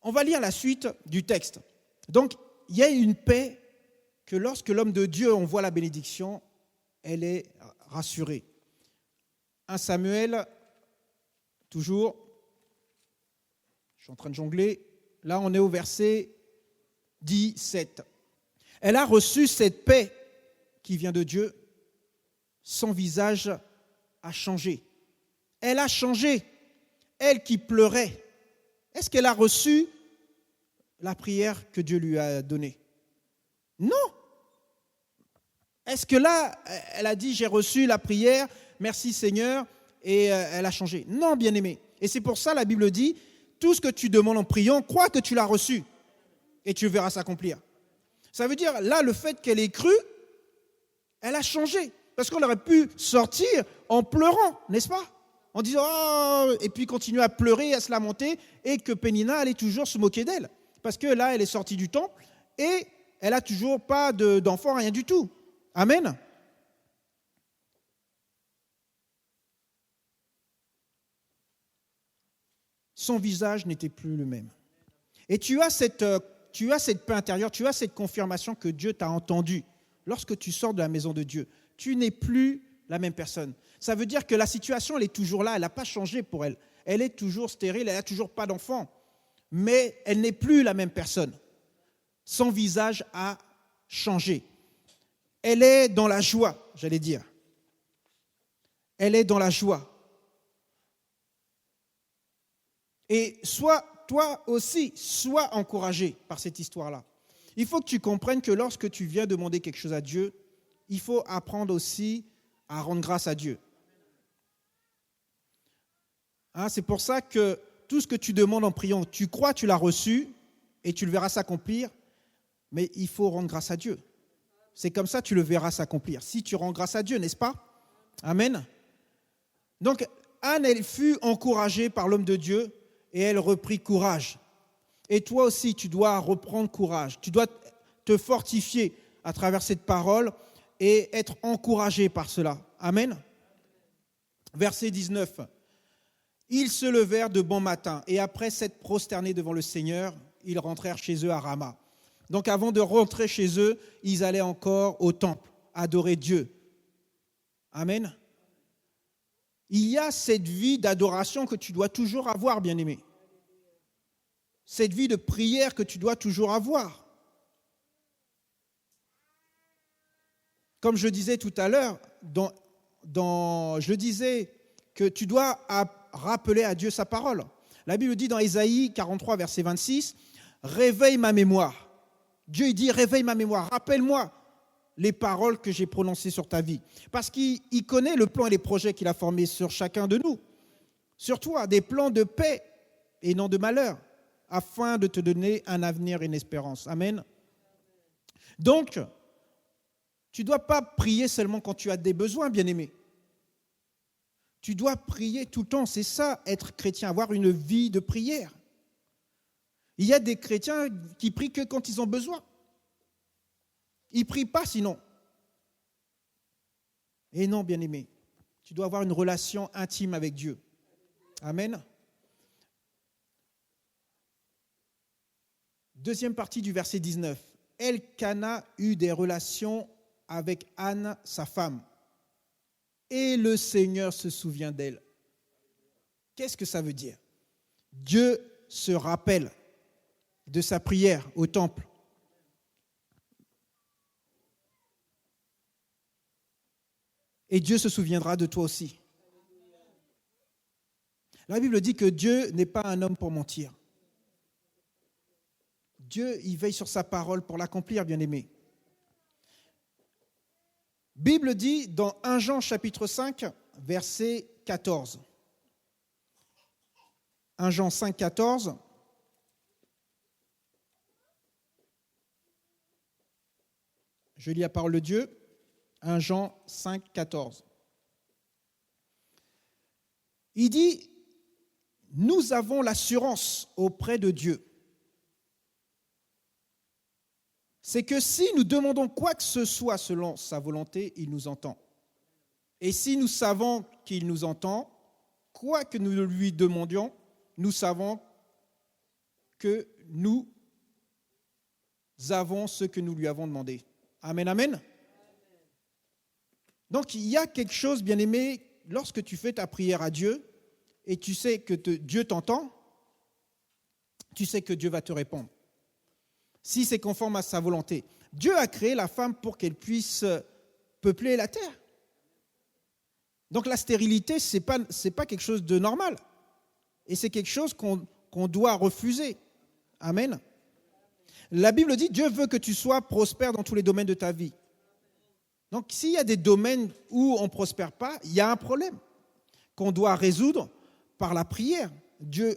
On va lire la suite du texte. Donc, il y a une paix que lorsque l'homme de Dieu envoie la bénédiction, elle est rassurée. 1 Samuel, toujours, je suis en train de jongler, là on est au verset 17. Elle a reçu cette paix qui vient de Dieu, son visage a changé. Elle a changé, elle qui pleurait. Est-ce qu'elle a reçu la prière que Dieu lui a donnée? Non. Est-ce que là, elle a dit, j'ai reçu la prière, merci Seigneur, et elle a changé? Non, bien-aimé. Et c'est pour ça, la Bible dit, tout ce que tu demandes en priant, crois que tu l'as reçu, et tu verras s'accomplir. Ça veut dire, là, le fait qu'elle ait cru, elle a changé. Parce qu'on aurait pu sortir en pleurant, n'est-ce pas? En disant, oh, et puis continuer à pleurer, à se lamenter, et que Pénina allait toujours se moquer d'elle. Parce que là, elle est sortie du temple, et elle n'a toujours pas d'enfant, rien du tout. Amen. Son visage n'était plus le même. Et tu as cette paix intérieure, tu as cette confirmation que Dieu t'a entendu. Lorsque tu sors de la maison de Dieu, tu n'es plus la même personne. Ça veut dire que la situation, elle est toujours là, elle n'a pas changé pour elle. Elle est toujours stérile, elle n'a toujours pas d'enfant. Mais elle n'est plus la même personne. Son visage a changé. Elle est dans la joie, j'allais dire. Elle est dans la joie. Et toi aussi, sois encouragé par cette histoire-là. Il faut que tu comprennes que lorsque tu viens demander quelque chose à Dieu, il faut apprendre aussi à rendre grâce à Dieu. Hein, c'est pour ça que tout ce que tu demandes en priant, tu crois, tu l'as reçu et tu le verras s'accomplir, mais il faut rendre grâce à Dieu. C'est comme ça que tu le verras s'accomplir. Si tu rends grâce à Dieu, n'est-ce pas? Amen. Donc, Anne, elle fut encouragée par l'homme de Dieu et elle reprit courage. Et toi aussi, tu dois reprendre courage. Tu dois te fortifier à travers cette parole et être encouragé par cela. Amen. Verset 19. Ils se levèrent de bon matin et après s'être prosternés devant le Seigneur, ils rentrèrent chez eux à Rama. Donc avant de rentrer chez eux, ils allaient encore au temple, adorer Dieu. Amen. Il y a cette vie d'adoration que tu dois toujours avoir, bien-aimé. Cette vie de prière que tu dois toujours avoir. Comme je disais tout à l'heure, je disais que tu dois rappeler à Dieu sa parole. La Bible dit dans Ésaïe 43, verset 26, « Réveille ma mémoire ». Dieu dit, réveille ma mémoire, rappelle-moi les paroles que j'ai prononcées sur ta vie. Parce qu'il connaît le plan et les projets qu'il a formés sur chacun de nous. Sur toi, des plans de paix et non de malheur, afin de te donner un avenir et une espérance. Amen. Donc, tu ne dois pas prier seulement quand tu as des besoins, bien-aimé. Tu dois prier tout le temps. C'est ça, être chrétien, avoir une vie de prière. Il y a des chrétiens qui prient que quand ils ont besoin. Ils ne prient pas sinon. Et non, bien-aimé, tu dois avoir une relation intime avec Dieu. Amen. Deuxième partie du verset 19. Elkana eut des relations avec Anne, sa femme. Et le Seigneur se souvient d'elle. Qu'est-ce que ça veut dire? Dieu se rappelle de sa prière au temple. Et Dieu se souviendra de toi aussi. La Bible dit que Dieu n'est pas un homme pour mentir. Dieu, il veille sur sa parole pour l'accomplir, bien-aimé. Bible dit dans 1 Jean chapitre 5, verset 14. 1 Jean 5, 14. Je lis la parole de Dieu, 1 Jean 5, 14. Il dit, nous avons l'assurance auprès de Dieu. C'est que si nous demandons quoi que ce soit selon sa volonté, il nous entend. Et si nous savons qu'il nous entend, quoi que nous lui demandions, nous savons que nous avons ce que nous lui avons demandé. Amen, amen. Donc il y a quelque chose, bien aimé, lorsque tu fais ta prière à Dieu et tu sais que Dieu t'entend, tu sais que Dieu va te répondre. Si c'est conforme à sa volonté. Dieu a créé la femme pour qu'elle puisse peupler la terre. Donc la stérilité, ce n'est pas quelque chose de normal. Et c'est quelque chose qu'on doit refuser. Amen. La Bible dit, Dieu veut que tu sois prospère dans tous les domaines de ta vie. Donc s'il y a des domaines où on ne prospère pas, il y a un problème qu'on doit résoudre par la prière.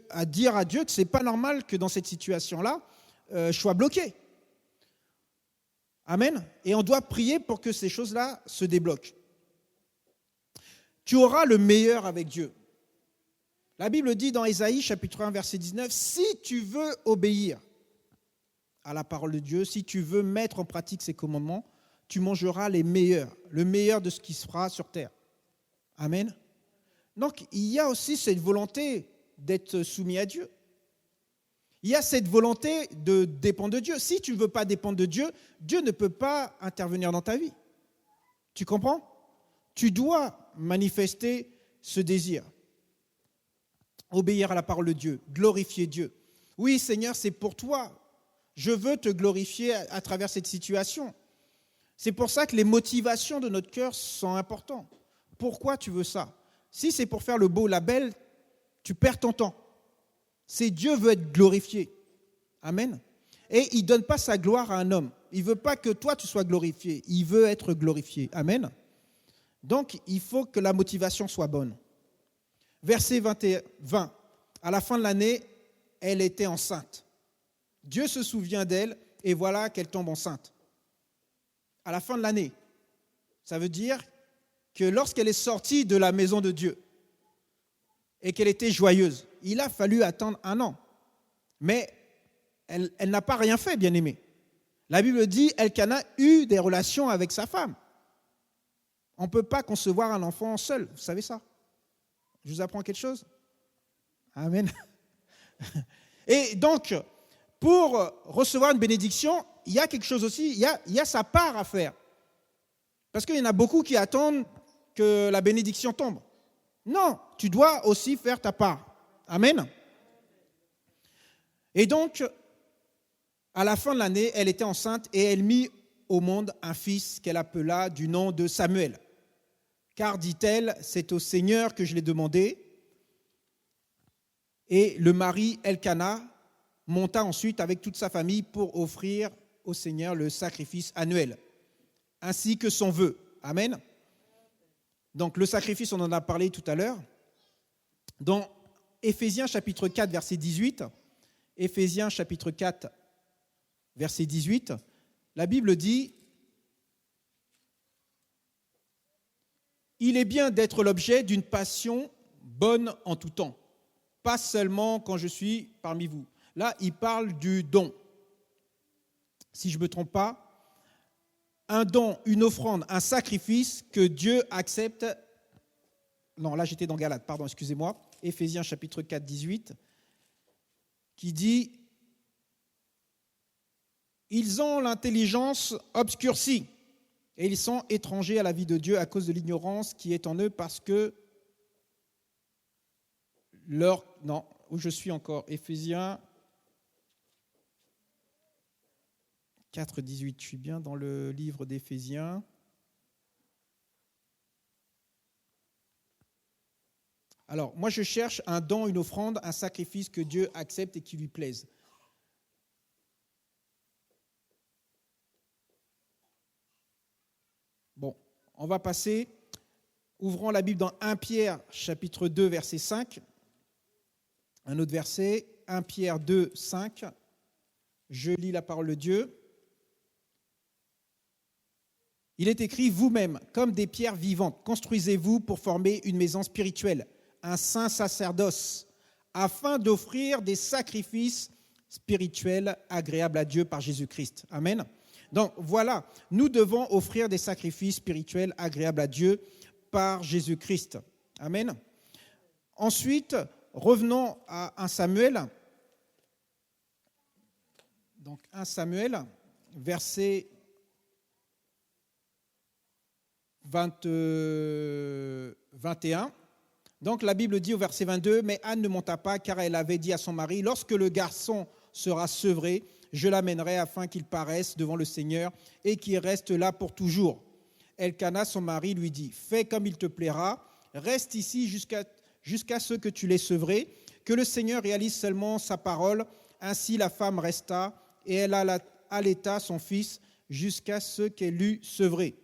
À dire à Dieu que ce n'est pas normal que dans cette situation-là, je sois bloqué. Amen. Et on doit prier pour que ces choses-là se débloquent. Tu auras le meilleur avec Dieu. La Bible dit dans Ésaïe, chapitre 1, verset 19, « Si tu veux obéir à la parole de Dieu, si tu veux mettre en pratique ses commandements, tu mangeras le meilleur de ce qui se fera sur terre. » Amen. Donc, il y a aussi cette volonté d'être soumis à Dieu. Il y a cette volonté de dépendre de Dieu. Si tu ne veux pas dépendre de Dieu, Dieu ne peut pas intervenir dans ta vie. Tu comprends ? Tu dois manifester ce désir. Obéir à la parole de Dieu, glorifier Dieu. Oui, Seigneur, c'est pour toi. Je veux te glorifier à travers cette situation. C'est pour ça que les motivations de notre cœur sont importantes. Pourquoi tu veux ça ? Si c'est pour faire le beau, la belle, tu perds ton temps. C'est Dieu veut être glorifié. Amen. Et il ne donne pas sa gloire à un homme. Il ne veut pas que toi tu sois glorifié. Il veut être glorifié. Amen. Donc, il faut que la motivation soit bonne. Verset 20. À la fin de l'année, elle était enceinte. Dieu se souvient d'elle et voilà qu'elle tombe enceinte. À la fin de l'année. Ça veut dire que lorsqu'elle est sortie de la maison de Dieu et qu'elle était joyeuse, il a fallu attendre 1 an. Mais elle n'a pas rien fait, bien-aimé. La Bible dit, Elkana eut des relations avec sa femme. On ne peut pas concevoir un enfant seul, vous savez ça? Je vous apprends quelque chose? Amen. Et donc, pour recevoir une bénédiction, il y a quelque chose aussi, il y a sa part à faire. Parce qu'il y en a beaucoup qui attendent que la bénédiction tombe. Non, tu dois aussi faire ta part. Amen. Et donc, à la fin de l'année, elle était enceinte et elle mit au monde un fils qu'elle appela du nom de Samuel. Car, dit-elle, c'est au Seigneur que je l'ai demandé. Et le mari Elkana monta ensuite avec toute sa famille pour offrir au Seigneur le sacrifice annuel, ainsi que son vœu. Amen. Donc le sacrifice, on en a parlé tout à l'heure. Dans Éphésiens chapitre 4, verset 18, Éphésiens chapitre 4, verset 18, la Bible dit « Il est bien d'être l'objet d'une passion bonne en tout temps, pas seulement quand je suis parmi vous. » Là, il parle du don. Si je ne me trompe pas, un don, une offrande, un sacrifice que Dieu accepte. Non, là j'étais dans Galates, pardon, excusez-moi. Éphésiens chapitre 4, 18, qui dit « Ils ont l'intelligence obscurcie et ils sont étrangers à la vie de Dieu à cause de l'ignorance qui est en eux parce que leur... » Non, où je suis encore, Éphésiens 4, 18, je suis bien dans le livre d'Éphésiens. Alors, moi je cherche un don, une offrande, un sacrifice que Dieu accepte et qui lui plaise. Bon, on va passer, ouvrons la Bible dans 1 Pierre, chapitre 2, verset 5. Un autre verset, 1 Pierre 2, 5. Je lis la parole de Dieu. Il est écrit, vous-même, comme des pierres vivantes, construisez-vous pour former une maison spirituelle, un saint sacerdoce, afin d'offrir des sacrifices spirituels agréables à Dieu par Jésus-Christ. Amen. Donc voilà, nous devons offrir des sacrifices spirituels agréables à Dieu par Jésus-Christ. Amen. Ensuite, revenons à 1 Samuel. Donc 1 Samuel, verset 21. Donc la Bible dit au verset 22, « Mais Anne ne monta pas, car elle avait dit à son mari, « Lorsque le garçon sera sevré, je l'amènerai afin qu'il paraisse devant le Seigneur et qu'il reste là pour toujours. » Elkana, son mari, lui dit, « Fais comme il te plaira, reste ici jusqu'à ce que tu l'aies sevré, que le Seigneur réalise seulement sa parole. » Ainsi la femme resta et elle allaita son fils jusqu'à ce qu'elle eût sevré.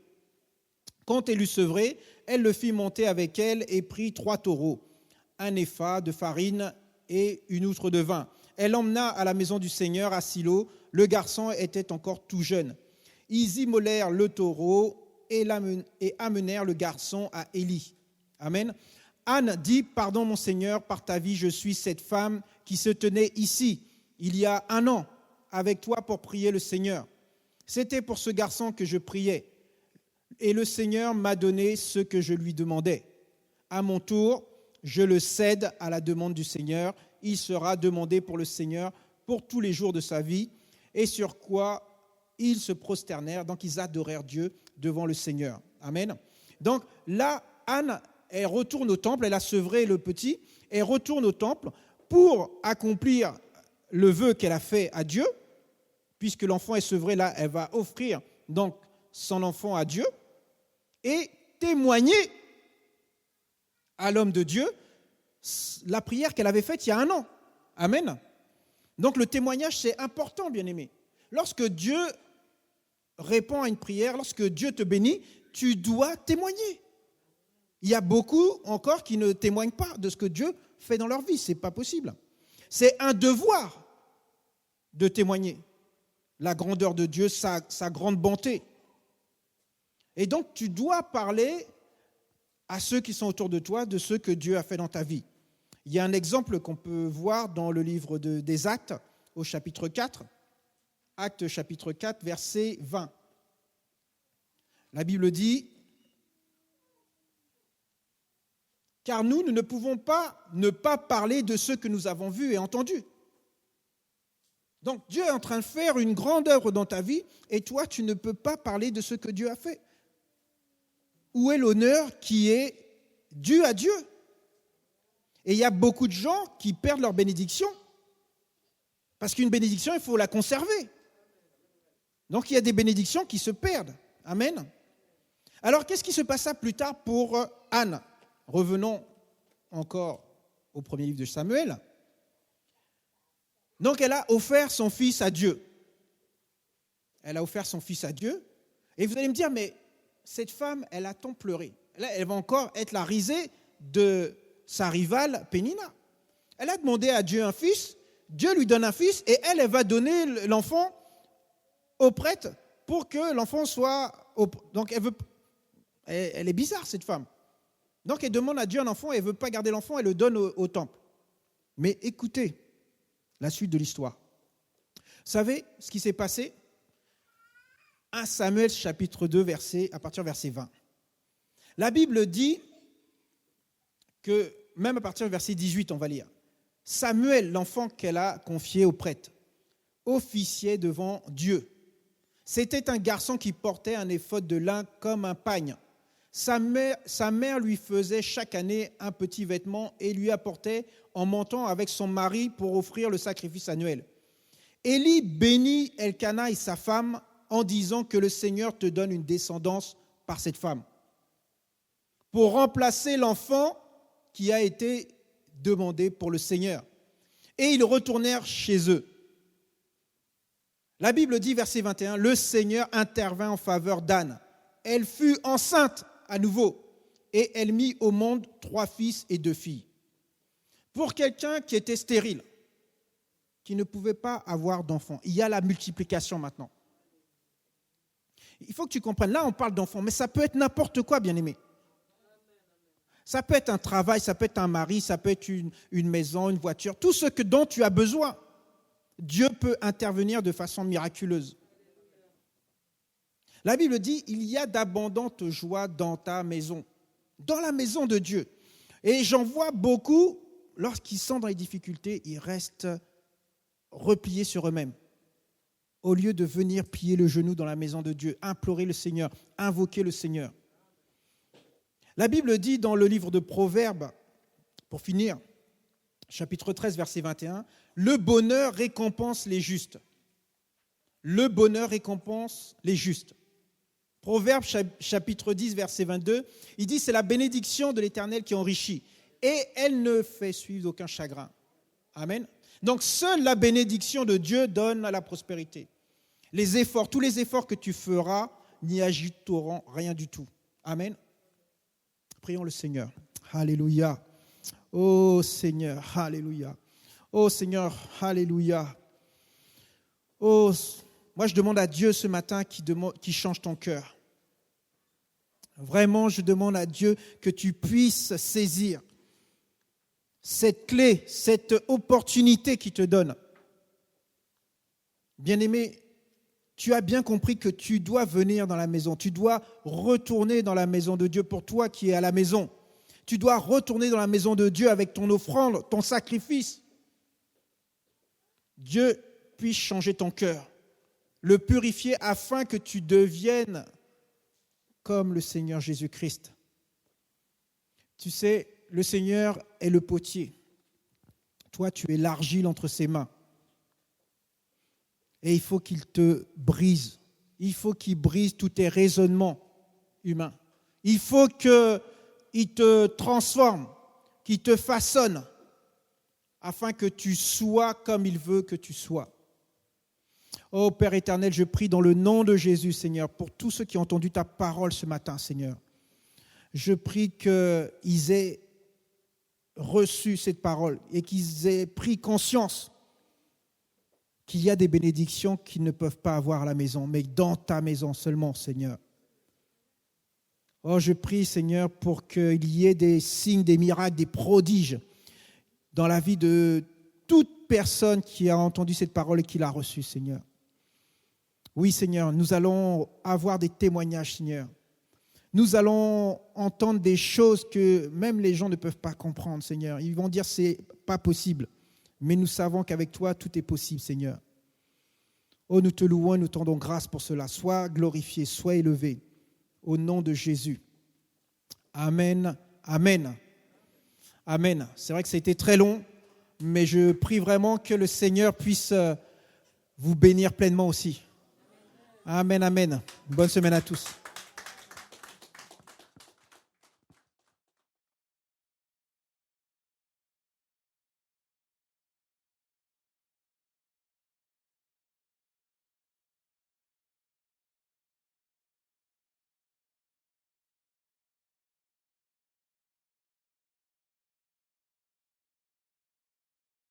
Quand elle eut sevré, elle le fit monter avec elle et prit 3 taureaux, un épha de farine et une outre de vin. Elle l'emmena à la maison du Seigneur à Silo. Le garçon était encore tout jeune. Ils immolèrent le taureau et amenèrent le garçon à Élie. Amen. Anne dit, « Pardon mon Seigneur, par ta vie, je suis cette femme qui se tenait ici, il y a 1 an, avec toi pour prier le Seigneur. C'était pour ce garçon que je priais. Et le Seigneur m'a donné ce que je lui demandais. À mon tour, je le cède à la demande du Seigneur. Il sera demandé pour le Seigneur pour tous les jours de sa vie. » Et sur quoi ils se prosternèrent, donc ils adorèrent Dieu devant le Seigneur. Amen. Donc là, Anne, elle retourne au temple, elle a sevré le petit, elle retourne au temple pour accomplir le vœu qu'elle a fait à Dieu. Puisque l'enfant est sevré, là, elle va offrir donc son enfant à Dieu et témoigner à l'homme de Dieu la prière qu'elle avait faite il y a 1 an. Amen. Donc le témoignage, c'est important, bien-aimé. Lorsque Dieu répond à une prière, lorsque Dieu te bénit, tu dois témoigner. Il y a beaucoup encore qui ne témoignent pas de ce que Dieu fait dans leur vie. Ce n'est pas possible. C'est un devoir de témoigner la grandeur de Dieu, sa grande bonté. Et donc, tu dois parler à ceux qui sont autour de toi de ce que Dieu a fait dans ta vie. Il y a un exemple qu'on peut voir dans le livre des Actes, au chapitre 4. Actes chapitre 4, verset 20. La Bible dit, « Car nous ne pouvons pas ne pas parler de ce que nous avons vu et entendu. » Donc Dieu est en train de faire une grande œuvre dans ta vie et toi, tu ne peux pas parler de ce que Dieu a fait. Où est l'honneur qui est dû à Dieu? Et il y a beaucoup de gens qui perdent leur bénédiction parce qu'une bénédiction, il faut la conserver. Donc il y a des bénédictions qui se perdent. Amen. Alors qu'est-ce qui se passa plus tard pour Anne? Revenons encore au premier livre de Samuel. Donc elle a offert son fils à Dieu. Elle a offert son fils à Dieu. Et vous allez me dire, mais cette femme, elle a tant pleuré. Là, elle va encore être la risée de sa rivale Pénina. Elle a demandé à Dieu un fils, Dieu lui donne un fils, et elle va donner l'enfant au prêtre pour que l'enfant soit... Donc elle est bizarre, cette femme. Donc elle demande à Dieu un enfant, et elle ne veut pas garder l'enfant, elle le donne au temple. Mais écoutez la suite de l'histoire. Vous savez ce qui s'est passé? 1 Samuel chapitre 2, à partir du verset 20. La Bible dit que, même à partir du verset 18, on va lire, Samuel, l'enfant qu'elle a confié au prêtre, officiait devant Dieu. C'était un garçon qui portait un éphod de lin comme un pagne. Sa mère lui faisait chaque année un petit vêtement et lui apportait en montant avec son mari pour offrir le sacrifice annuel. Élie bénit Elkana et sa femme en disant que le Seigneur te donne une descendance par cette femme, pour remplacer l'enfant qui a été demandé pour le Seigneur. Et ils retournèrent chez eux. La Bible dit, verset 21, « Le Seigneur intervint en faveur d'Anne. Elle fut enceinte à nouveau, et elle mit au monde 3 fils et 2 filles. » Pour quelqu'un qui était stérile, qui ne pouvait pas avoir d'enfant, il y a la multiplication maintenant. Il faut que tu comprennes. Là, on parle d'enfants, mais ça peut être n'importe quoi, bien-aimé. Ça peut être un travail, ça peut être un mari, ça peut être une maison, une voiture. Tout ce dont tu as besoin, Dieu peut intervenir de façon miraculeuse. La Bible dit, il y a d'abondantes joies dans ta maison, dans la maison de Dieu. Et j'en vois beaucoup, lorsqu'ils sont dans les difficultés, ils restent repliés sur eux-mêmes. Au lieu de venir plier le genou dans la maison de Dieu, implorer le Seigneur, invoquer le Seigneur. La Bible dit dans le livre de Proverbes, pour finir, chapitre 13, verset 21, « Le bonheur récompense les justes. » Le bonheur récompense les justes. Proverbes, chapitre 10, verset 22, il dit « C'est la bénédiction de l'Éternel qui enrichit, et elle ne fait suivre aucun chagrin. » Amen. Donc, seule la bénédiction de Dieu donne la prospérité. Les efforts, tous les efforts que tu feras n'y ajouteront rien du tout. Amen. Prions le Seigneur. Alléluia. Oh Seigneur, alléluia. Oh Seigneur, alléluia. Oh, moi je demande à Dieu ce matin qui change ton cœur. Vraiment, je demande à Dieu que tu puisses saisir cette clé, cette opportunité qu'il te donne. Bien-aimé, tu as bien compris que tu dois venir dans la maison. Tu dois retourner dans la maison de Dieu pour toi qui es à la maison. Tu dois retourner dans la maison de Dieu avec ton offrande, ton sacrifice. Dieu puisse changer ton cœur, le purifier afin que tu deviennes comme le Seigneur Jésus-Christ. Tu sais, le Seigneur est le potier. Toi, tu es l'argile entre ses mains. Et il faut qu'il te brise. Il faut qu'il brise tous tes raisonnements humains. Il faut qu'il te transforme, qu'il te façonne, afin que tu sois comme il veut que tu sois. Ô Père éternel, je prie dans le nom de Jésus, Seigneur, pour tous ceux qui ont entendu ta parole ce matin, Seigneur. Je prie qu'ils aient reçu cette parole et qu'ils aient pris conscience qu'il y a des bénédictions qu'ils ne peuvent pas avoir à la maison, mais dans ta maison seulement, Seigneur. Oh, je prie, Seigneur, pour qu'il y ait des signes, des miracles, des prodiges dans la vie de toute personne qui a entendu cette parole et qui l'a reçue, Seigneur. Oui, Seigneur, nous allons avoir des témoignages, Seigneur. Nous allons entendre des choses que même les gens ne peuvent pas comprendre, Seigneur. Ils vont dire, c'est pas possible. Mais nous savons qu'avec toi, tout est possible, Seigneur. Oh, nous te louons et nous tendons grâce pour cela. Sois glorifié, sois élevé. Au nom de Jésus. Amen. Amen. Amen. C'est vrai que ça a été très long, mais je prie vraiment que le Seigneur puisse vous bénir pleinement aussi. Amen, amen. Bonne semaine à tous.